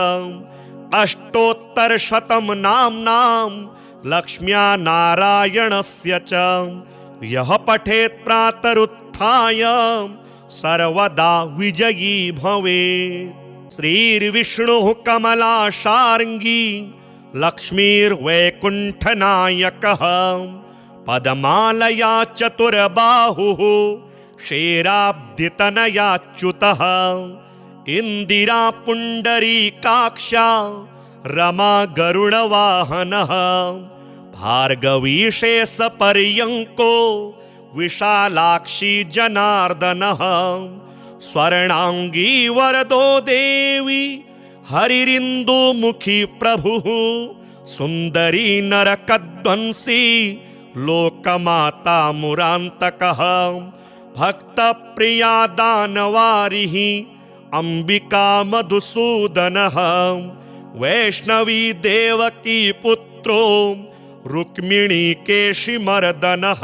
अष्टोत्तरशतं नाम्नां लक्ष्म्या नारायणस्य च यः पठेत् प्रातरुत्थाय सर्वदा विजयी भवेत्। श्रीर्विष्णुः कमलाशार्ङ्गी लक्ष्मीर्वैकुण्ठनायकः पद्मालया चतुर्बाहुः क्षेराब्धितनयाच्युतः इंदिरा पुण्डरीकाक्षा रमा गरुडवाहनः भार्गवी शेषपर्यङ्को विशालाक्षी जनार्दनः स्वर्णांगी वरदो देवी हरिरिन्दुमुखी प्रभुः सुन्दरी नरकध्वंसी लोकमाता मुरान्तकः भक्तप्रिया दानवारिः अंबिका मधुसूदनः वैष्णवी देवकी पुत्रो रुक्मिणी केशिमर्दनः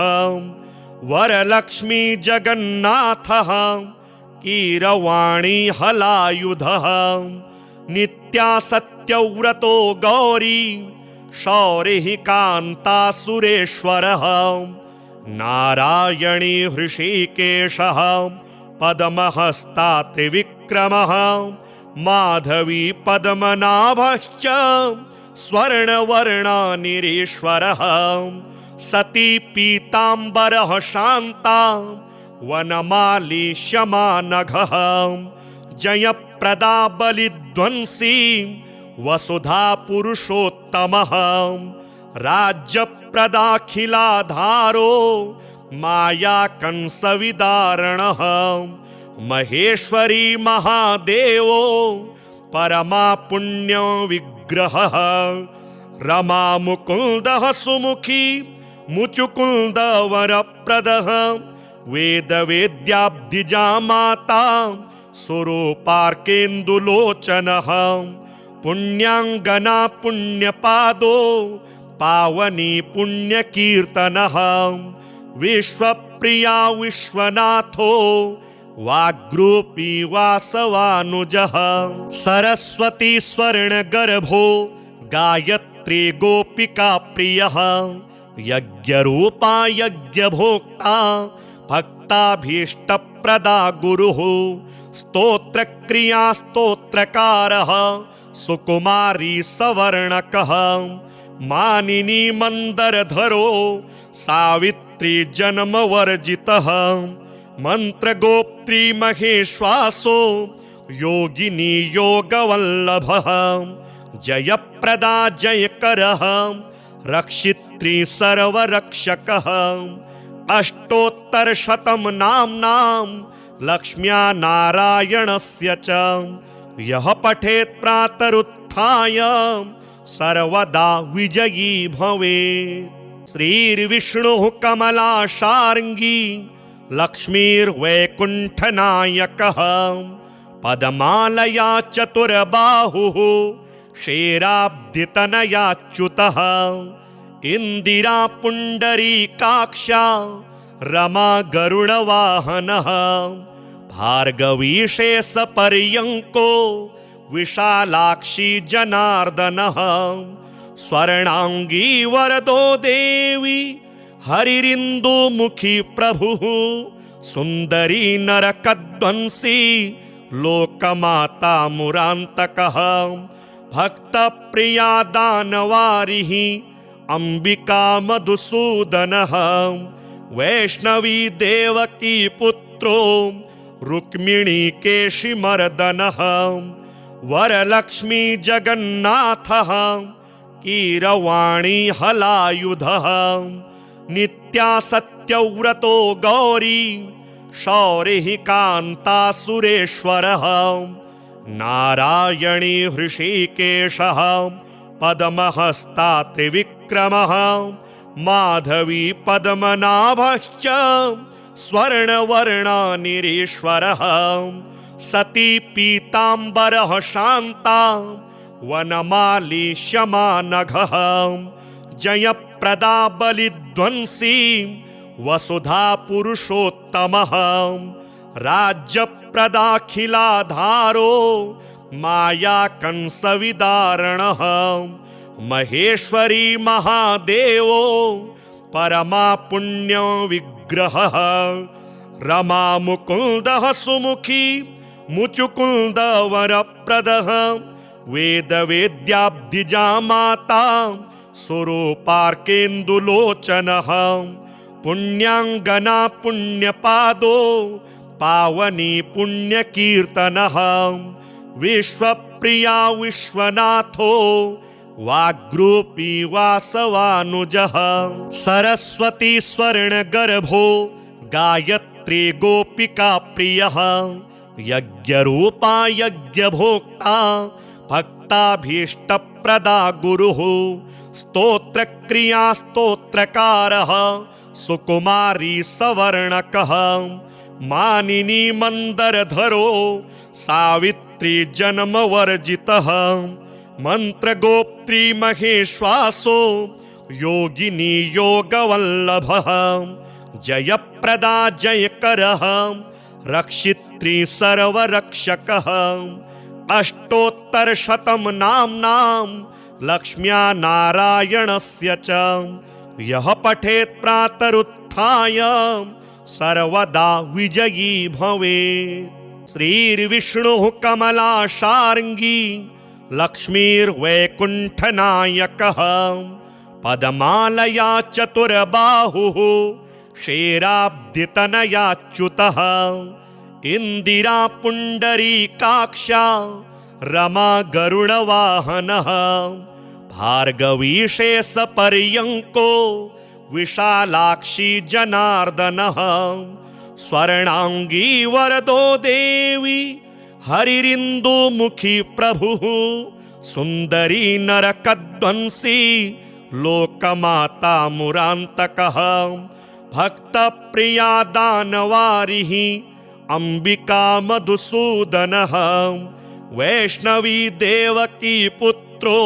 वरलक्ष्मी जगन्नाथः कीरवाणी हलायुधः नित्या सत्यव्रतो गौरी शौरिः कान्ता सुरेश्वरः नारायणी हृषीकेशः पद्महस्ता त्रिविक्रमः माधवी पद्मनाभश्च स्वर्णवर्णानिरीश्वरः सती पीताम्बरः शान्ता वनमाली शमानघः जयप्रदा बलिध्वंसी वसुधा पुरुषोत्तमः राज्यप्रदाखिलाधारो माया कंसविदारणः महेश्वरी महादेवो परमा पुण्यो विग्रहः रमा मुकुन्दः सुमुखी मुचुकुन्द वरप्रदः वेद वेद्याब्धिजा माता स्वरूपार्केन्दुलोचनः पुण्याङ्गना पुण्यपादो पावनी पुण्यकीर्तनः विश्वप्रिया विश्वनाथो वाग्रूपी वासवानुजः सरस्वती स्वर्णगर्भो गायत्री गोपिका प्रियः यज्ञरूपा यज्ञभोक्ता भक्ताभीष्टप्रदा गुरुः स्तोत्रक्रिया स्तोत्रकारः सुकुमारी सवर्णकः मानिनी मंदरधरो सावित्री जन्मवर्जितः मंत्रगोप्त्री महेश्वासो योगिनी योगवल्लभः जयप्रदा जयकरः रक्षित्री सर्वरक्षकः अष्टोत्तरशतं नाम्नां लक्ष्म्या नारायणस्य च यः पठेत् प्रातरुत्थाय सर्वदा विजयी भवेत्। श्रीर्विष्णुः कमलाशार्ङ्गी लक्ष्मीर्वैकुण्ठनायकः पद्मालया चतुर्बाहुः क्षेराब्धितनयाच्युतः इंदिरा पुण्डरीकाक्षा रमा गरुडवाहनः भार्गवी शेषपर्यङ्को विशालाक्षी जनार्दनः स्वर्णांगी वरदो देवी हरिरिन्दुमुखी प्रभुः सुन्दरी नरकध्वंसी लोकमाता मुरान्तकः भक्तप्रिया दानवारिः अंबिका मधुसूदनः वैष्णवी देवकी पुत्रो रुक्मिणी केशिमर्दनः वरलक्ष्मी जगन्नाथः कीरवाणी हलायुधः नित्या सत्यव्रतो गौरी शौरिः कान्ता सुरेश्वरः नारायणी हृषीकेशः पद्महस्ता त्रिविक्रमः माधवी पद्मनाभश्च स्वर्णवर्णानिरीश्वरः सती पीताम्बरः शान्ता वनमाली शमानघः जयप्रदा बलिध्वंसी वसुधा पुरुषोत्तमः राज्यप्रदाखिलाधारो माया कंसविदारणः महेश्वरी महादेवो परमा पुण्य विग्रहः रमा मुकुन्दः सुमुखी मुचुकुन्द वरप्रदः वेद वेद्याब्धिजा माता स्वरूपार्केन्दुलोचनः पुण्याङ्गना पुण्यपादो पावनी पुण्यकीर्तनः विश्वप्रिया विश्वनाथो वाग्रूपी वासवानुजः सरस्वती स्वर्णगर्भो गायत्री गोपिका प्रियः यज्ञरूपा यज्ञभोक्ता भक्ताभीष्टप्रदा गुरुः स्तोत्रक्रिया स्तोत्रकारः सुकुमारी सवर्णकः मानिनी मंदरधरो सावित्री जन्मवर्जितः मंत्रगोप्त्री महेश्वासो योगिनी योगवल्लभः जयप्रदा जयकरः रक्षित्री सर्वरक्षकः अष्टोत्तरशतं नाम्नां लक्ष्म्या नारायणस्य च यः पठेत् प्रातरुत्थाय सर्वदा विजयी भवेत्। श्रीर्विष्णुः कमलाशार्ङ्गी लक्ष्मीर्वैकुण्ठनायकः पद्मालया चतुर्बाहुः क्षेराब्धितनयाच्युतः इंदिरा पुण्डरीकाक्षा रमा गरुडवाहनः भार्गवी शेषपर्यङ्को विशालाक्षी जनार्दनः स्वर्णांगी वरदो देवी हरिरिन्दुमुखी प्रभुः सुन्दरी नरकध्वंसी लोकमाता मुरान्तकः भक्तप्रिया दानवारिः अंबिका मधुसूदनः वैष्णवी देवकी पुत्रो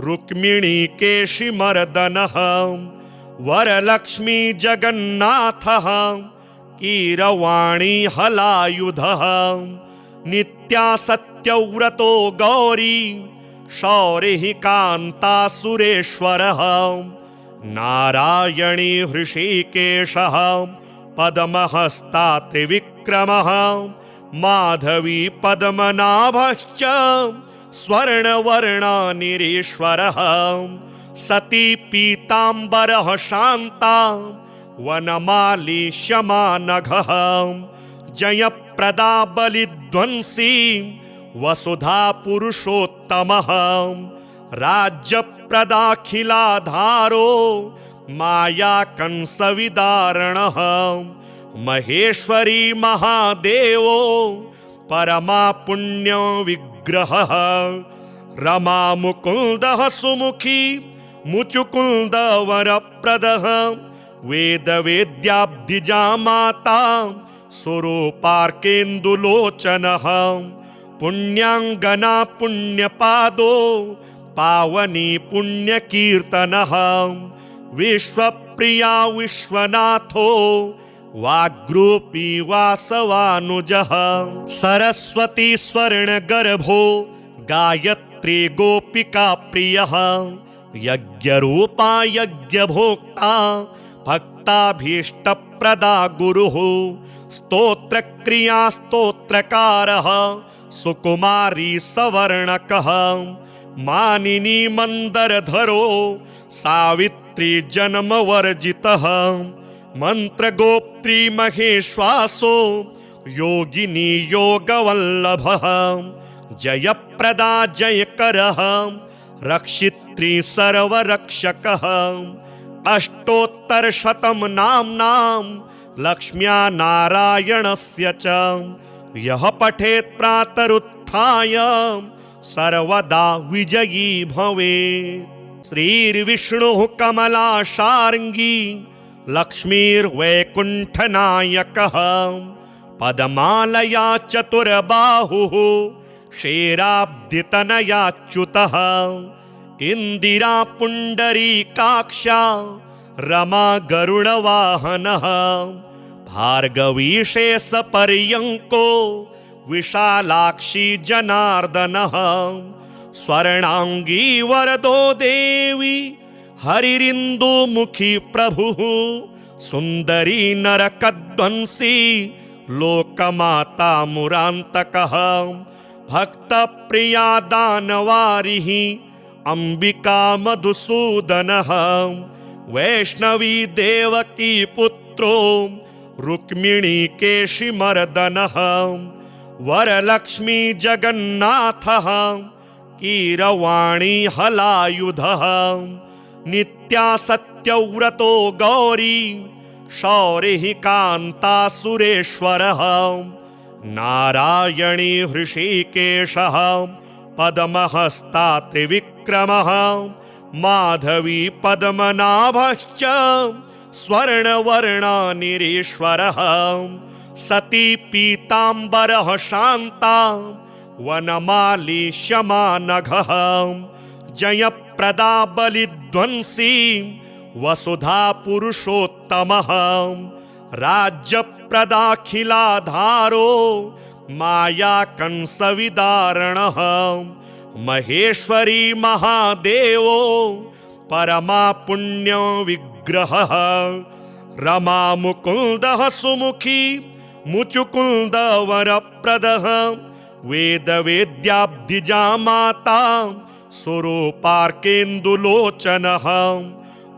रुक्मिणी केशिमर्दनः वरलक्ष्मी जगन्नाथः कीरवाणी हलायुधः नित्या सत्यव्रतो गौरी शौरिः कान्ता सुरेश्वरः नारायणी हृषीकेशः पद्महस्ता त्रिविक्रमः माधवी पद्मनाभश्च स्वर्णवर्णानिरीश्वरः सती पीताम्बरः शान्ता वनमाली शमानघः जयप्रदा बलिध्वंसी वसुधा पुरुषोत्तमः राज्यप्रदाखिलाधारो माया कंसविदारणः महेश्वरी महादेवो परमा पुण्य विग्रहः रमा मुकुन्दः सुमुखी मुचुकुन्दवरप्रदः वेदवेद्याब्धिजा माता स्वरूपार्केन्दुलोचनः पुण्याङ्गना पुण्यपादो पावनी पुण्यकीर्तनः विश्वप्रिया विश्वनाथो वाग्रूपी वासवानुजः सरस्वती स्वर्णगर्भो गायत्री गोपिका प्रियः यज्ञरूपा यज्ञभोक्ता भक्ताभीष्टप्रदा गुरुः स्तोत्रक्रिया स्तोत्रकारः सुकुमारी सवर्णकः मानिनी मंदरधरो सावित्री जन्मवर्जितः मंत्रगोप्त्री महेश्वासो योगिनी योगवल्लभः जयप्रदा जयकरः रक्षित्री सर्वरक्षकः अष्टोत्तरशतं नाम्नां लक्ष्म्या नारायणस्य च यः पठेत् प्रातरुत्थाय सर्वदा विजयी भवेत्। श्रीर्विष्णुः कमलाशार्ङ्गी लक्ष्मीर्वैकुण्ठनायकः पद्मालया चतुर्बाहुः क्षेराब्धितनयाच्युतः इन्दिरा पुण्डरीकाक्षा रमा गरुडवाहनः भार्गवीशेषपर्यङ्को विशालाक्षी जनार्दनः स्वर्णांगी वरदो देवी हरिरिन्दुमुखी प्रभुः सुन्दरी नरकध्वंसी लोकमाता मुरान्तकः भक्तप्रिया दानवारिः अंबिका मधुसूदनः वैष्णवी देवकी पुत्रो रुक्मिणी केशिमर्दनः वरलक्ष्मी जगन्नाथः कीरवाणी हलायुधः नित्या सत्यव्रतो गौरी शौरिः कान्ता सुरेश्वरः नारायणी हृषीकेशः पद्महस्ता त्रिविक्रमः माधवी पद्मनाभश्च स्वर्णवर्णानिरीश्वरः सती पीताम्बरः शान्ता वनमाली शमानघः जयप्रदा बलिध्वंसी वसुधा पुरुषोत्तमः राज्यप्रदाखिलाधारो माया कंसविदारणः महेश्वरी महादेवो परमा पुण्य विग्रहः रमा मुकुन्दः सुमुखी मुचुकुन्दवरप्रदः वेदवेद्याब्धिजा माता स्वरूपार्केन्दुलोचनः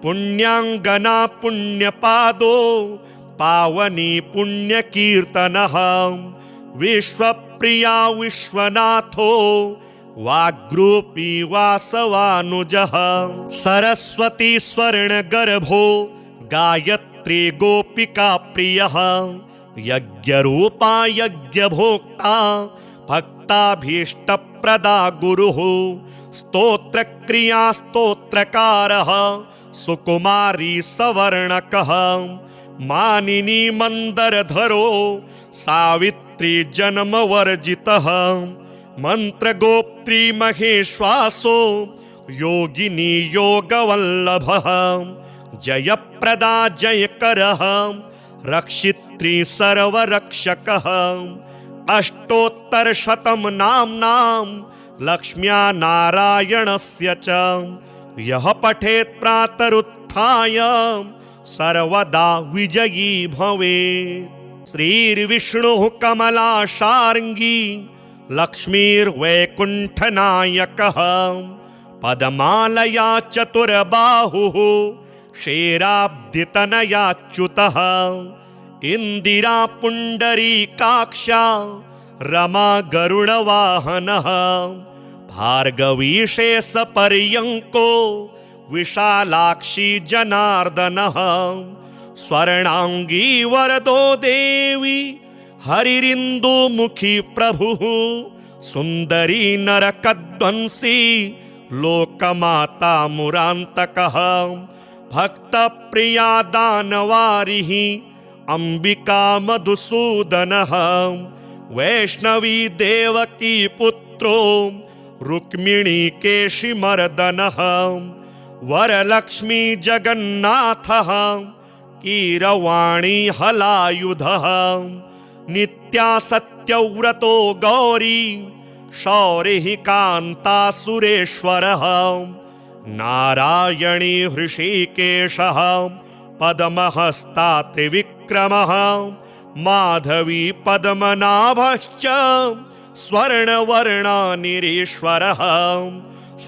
पुण्याङ्गना पुण्यपादो पावनी पुण्यकीर्तनः विश्वप्रिया विश्वनाथो वाग्रूपी वासवानुजः सरस्वती स्वर्णगर्भो गायत्री गोपिका प्रियः यज्ञरूपा यज्ञभोक्ता भक्ताभीष्टप्रदा गुरुः स्तोत्रक्रिया स्तोत्रकारः सुकुमारी सवर्णकः मानिनी मंदरधरो सावित्री जन्मवर्जितः मंत्रगोप्त्री महेश्वासो योगिनी योगवल्लभः जयप्रदा जयकरः रक्षित्री सर्वरक्षकः अष्टोत्तरशतं नाम्नां लक्ष्म्या नारायणस्य च यः पठेत् प्रातरुत्थाय सर्वदा विजयी भवेत्। श्रीर्विष्णुः कमलाशार्ङ्गी लक्ष्मीर्वैकुण्ठनायकः पद्मालया चतुर्बाहुः क्षेराब्धितनयाच्युतः इन्दिरा पुण्डरीकाक्षा रमा गरुडवाहनः भार्गवीशेषपर्यङ्को विशालाक्षी जनार्दनः स्वर्णांगी वरदो देवी हरिरिन्दुमुखी प्रभुः सुंदरी नरकध्वंसी लोकमाता मुरांतकः भक्त प्रिया दानवारिः अंबिका मधुसूदनः वैष्णवी देवकी पुत्रो रुक्मिणी केशिमर्दनः वरलक्ष्मी जगन्नाथः कीरवाणी हलायुधः नित्या सत्यव्रतो गौरी शौरिः कान्ता सुरेश्वरः नारायणी हृषीकेशः पद्महस्ता त्रिविक्रमः माधवी पद्मनाभश्च स्वर्णवर्णानिरीश्वरः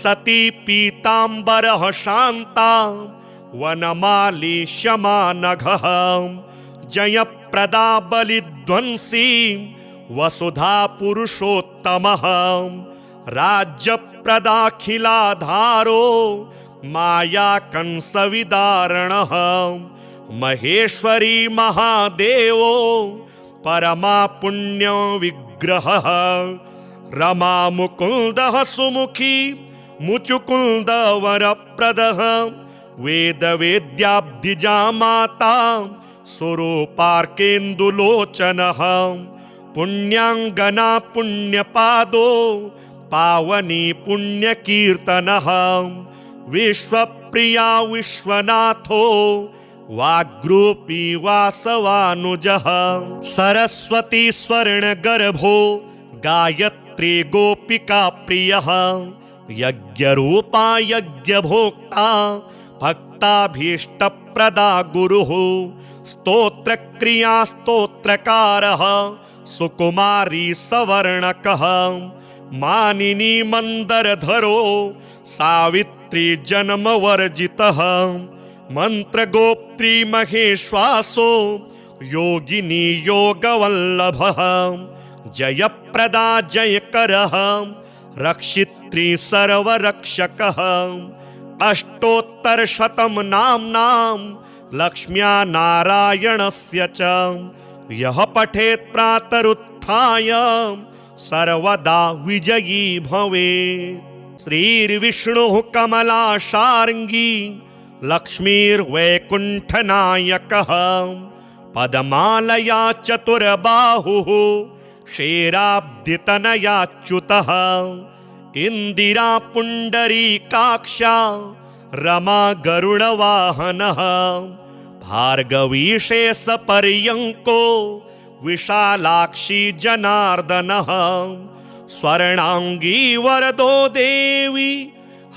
सती पीताम्बरः शान्ता वनमाली शमानघः जयप्रदा बलिध्वंसी वसुधा पुरुषोत्तमः राज्यप्रदाखिलाधारो माया कंसविदारणः महेश्वरी महादेवो परमा पुण्य विग्रहः रमा मुकुन्दः सुमुखी मुचुकुन्द वरप्रदः वेद वेद्याब्धिजा माता स्वरूपार्केन्दुलोचनः पुण्याङ्गना पुण्यपादो पावनी पुण्यकीर्तनः विश्वप्रिया विश्वनाथो वाग्रूपी वासवानुजः सरस्वती स्वर्णगर्भो गायत्री गोपिका प्रियः यज्ञरूपा यज्ञभोक्ता भक्ताभीष्टप्रदा गुरुः स्तोत्रक्रिया स्तोत्रकारः सुकुमारी सवर्णकः मानिनी मंदरधरो सावित्री जन्मवर्जितः मंत्रगोप्त्री महेश्वासो योगिनी योगवल्लभः जयप्रदा जयकरः रक्षित्री सर्वरक्षकः अष्टोत्तरशतं नाम्नां लक्ष्म्या नारायणस्य च यः पठेत् प्रातरुत्थाय सर्वदा विजयी भवेत्। श्रीर्विष्णुः कमलाशार्ङ्गी लक्ष्मीर्वैकुण्ठनायकः पद्मालया चतुर्बाहुः क्षेराब्धितनयाच्युतः इंदिरा पुण्डरीकाक्षा रमा गरुडवाहनः भार्गवीशेषपर्यङ्को विशालाक्षी जनार्दनः स्वर्णांगी वरदो देवी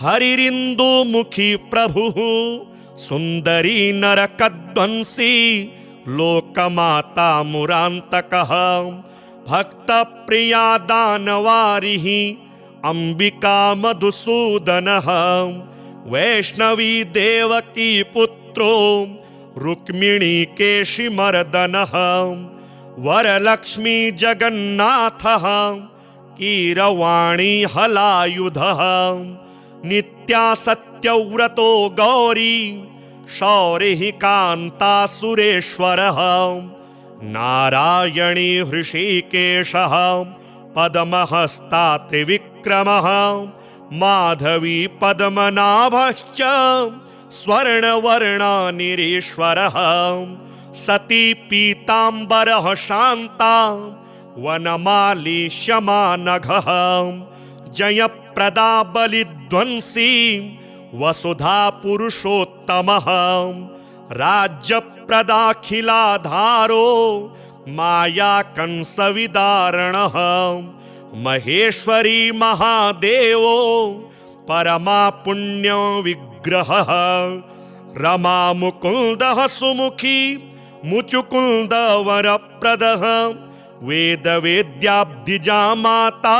हरिरिन्दुमुखी प्रभुः सुंदरी नरकध्वंसी लोकमाता मुरांतकः भक्त प्रिया दानवारिः अंबिका मधुसूदनः वैष्णवी देवकी पुत्रो रुक्मिणी केशिमर्दनः वरलक्ष्मी जगन्नाथः कीरवाणी हलायुधः नित्या सत्यव्रतो गौरी शौरिः कान्ता सुरेश्वरः नारायणी हृषीकेशः पद्महस्ता त्रिविक्रमः माधवी पद्मनाभश्च स्वर्णवर्णानिरीश्वरः सती पीताम्बरः शान्ता वनमाली शमानघः जयप्रदा बलिध्वंसी वसुधा पुरुषोत्तमः राज्यप्रदाखिलाधारो माया कंसविदारणः महेश्वरी महादेवो परमा पुण्य विग्रहः रमा मुकुन्दः सुमुखी मुचुकुन्द वरप्रदः वेद वेद्याब्धिजा माता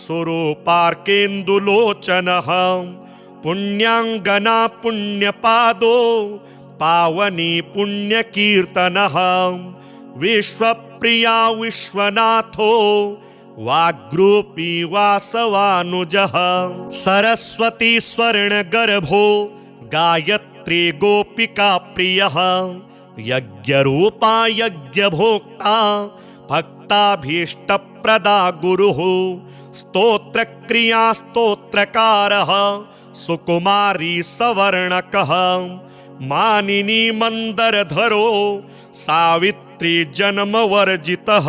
स्वरूपार्केन्दुलोचनः पुण्याङ्गना पुण्यपादो पावनी पुण्यकीर्तनः विश्वप्रिया विश्वनाथो वाग्रूपी वासवानुजः सरस्वती स्वर्णगर्भो गायत्री गोपिका प्रियः यज्ञरूपा यज्ञभोक्ता भक्ताभीष्टप्रदा गुरुः स्तोत्रक्रिया स्तोत्रकारः सुकुमारी सवर्णकः मानिनी मंदरधरो सावित्री जन्मवर्जितः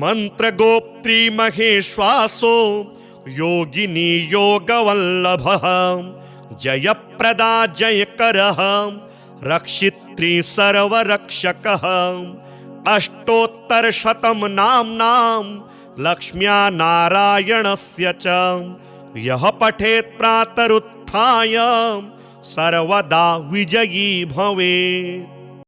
मंत्रगोप्त्री महेश्वासो योगिनी योगवल्लभः जयप्रदा जयकरः रक्षित्री सर्वरक्षकः अष्टोत्तरशतं नाम्नां लक्ष्म्या नारायणस्य च यः पठेत् प्रातरुत्थाय सर्वदा विजयी भवेत्।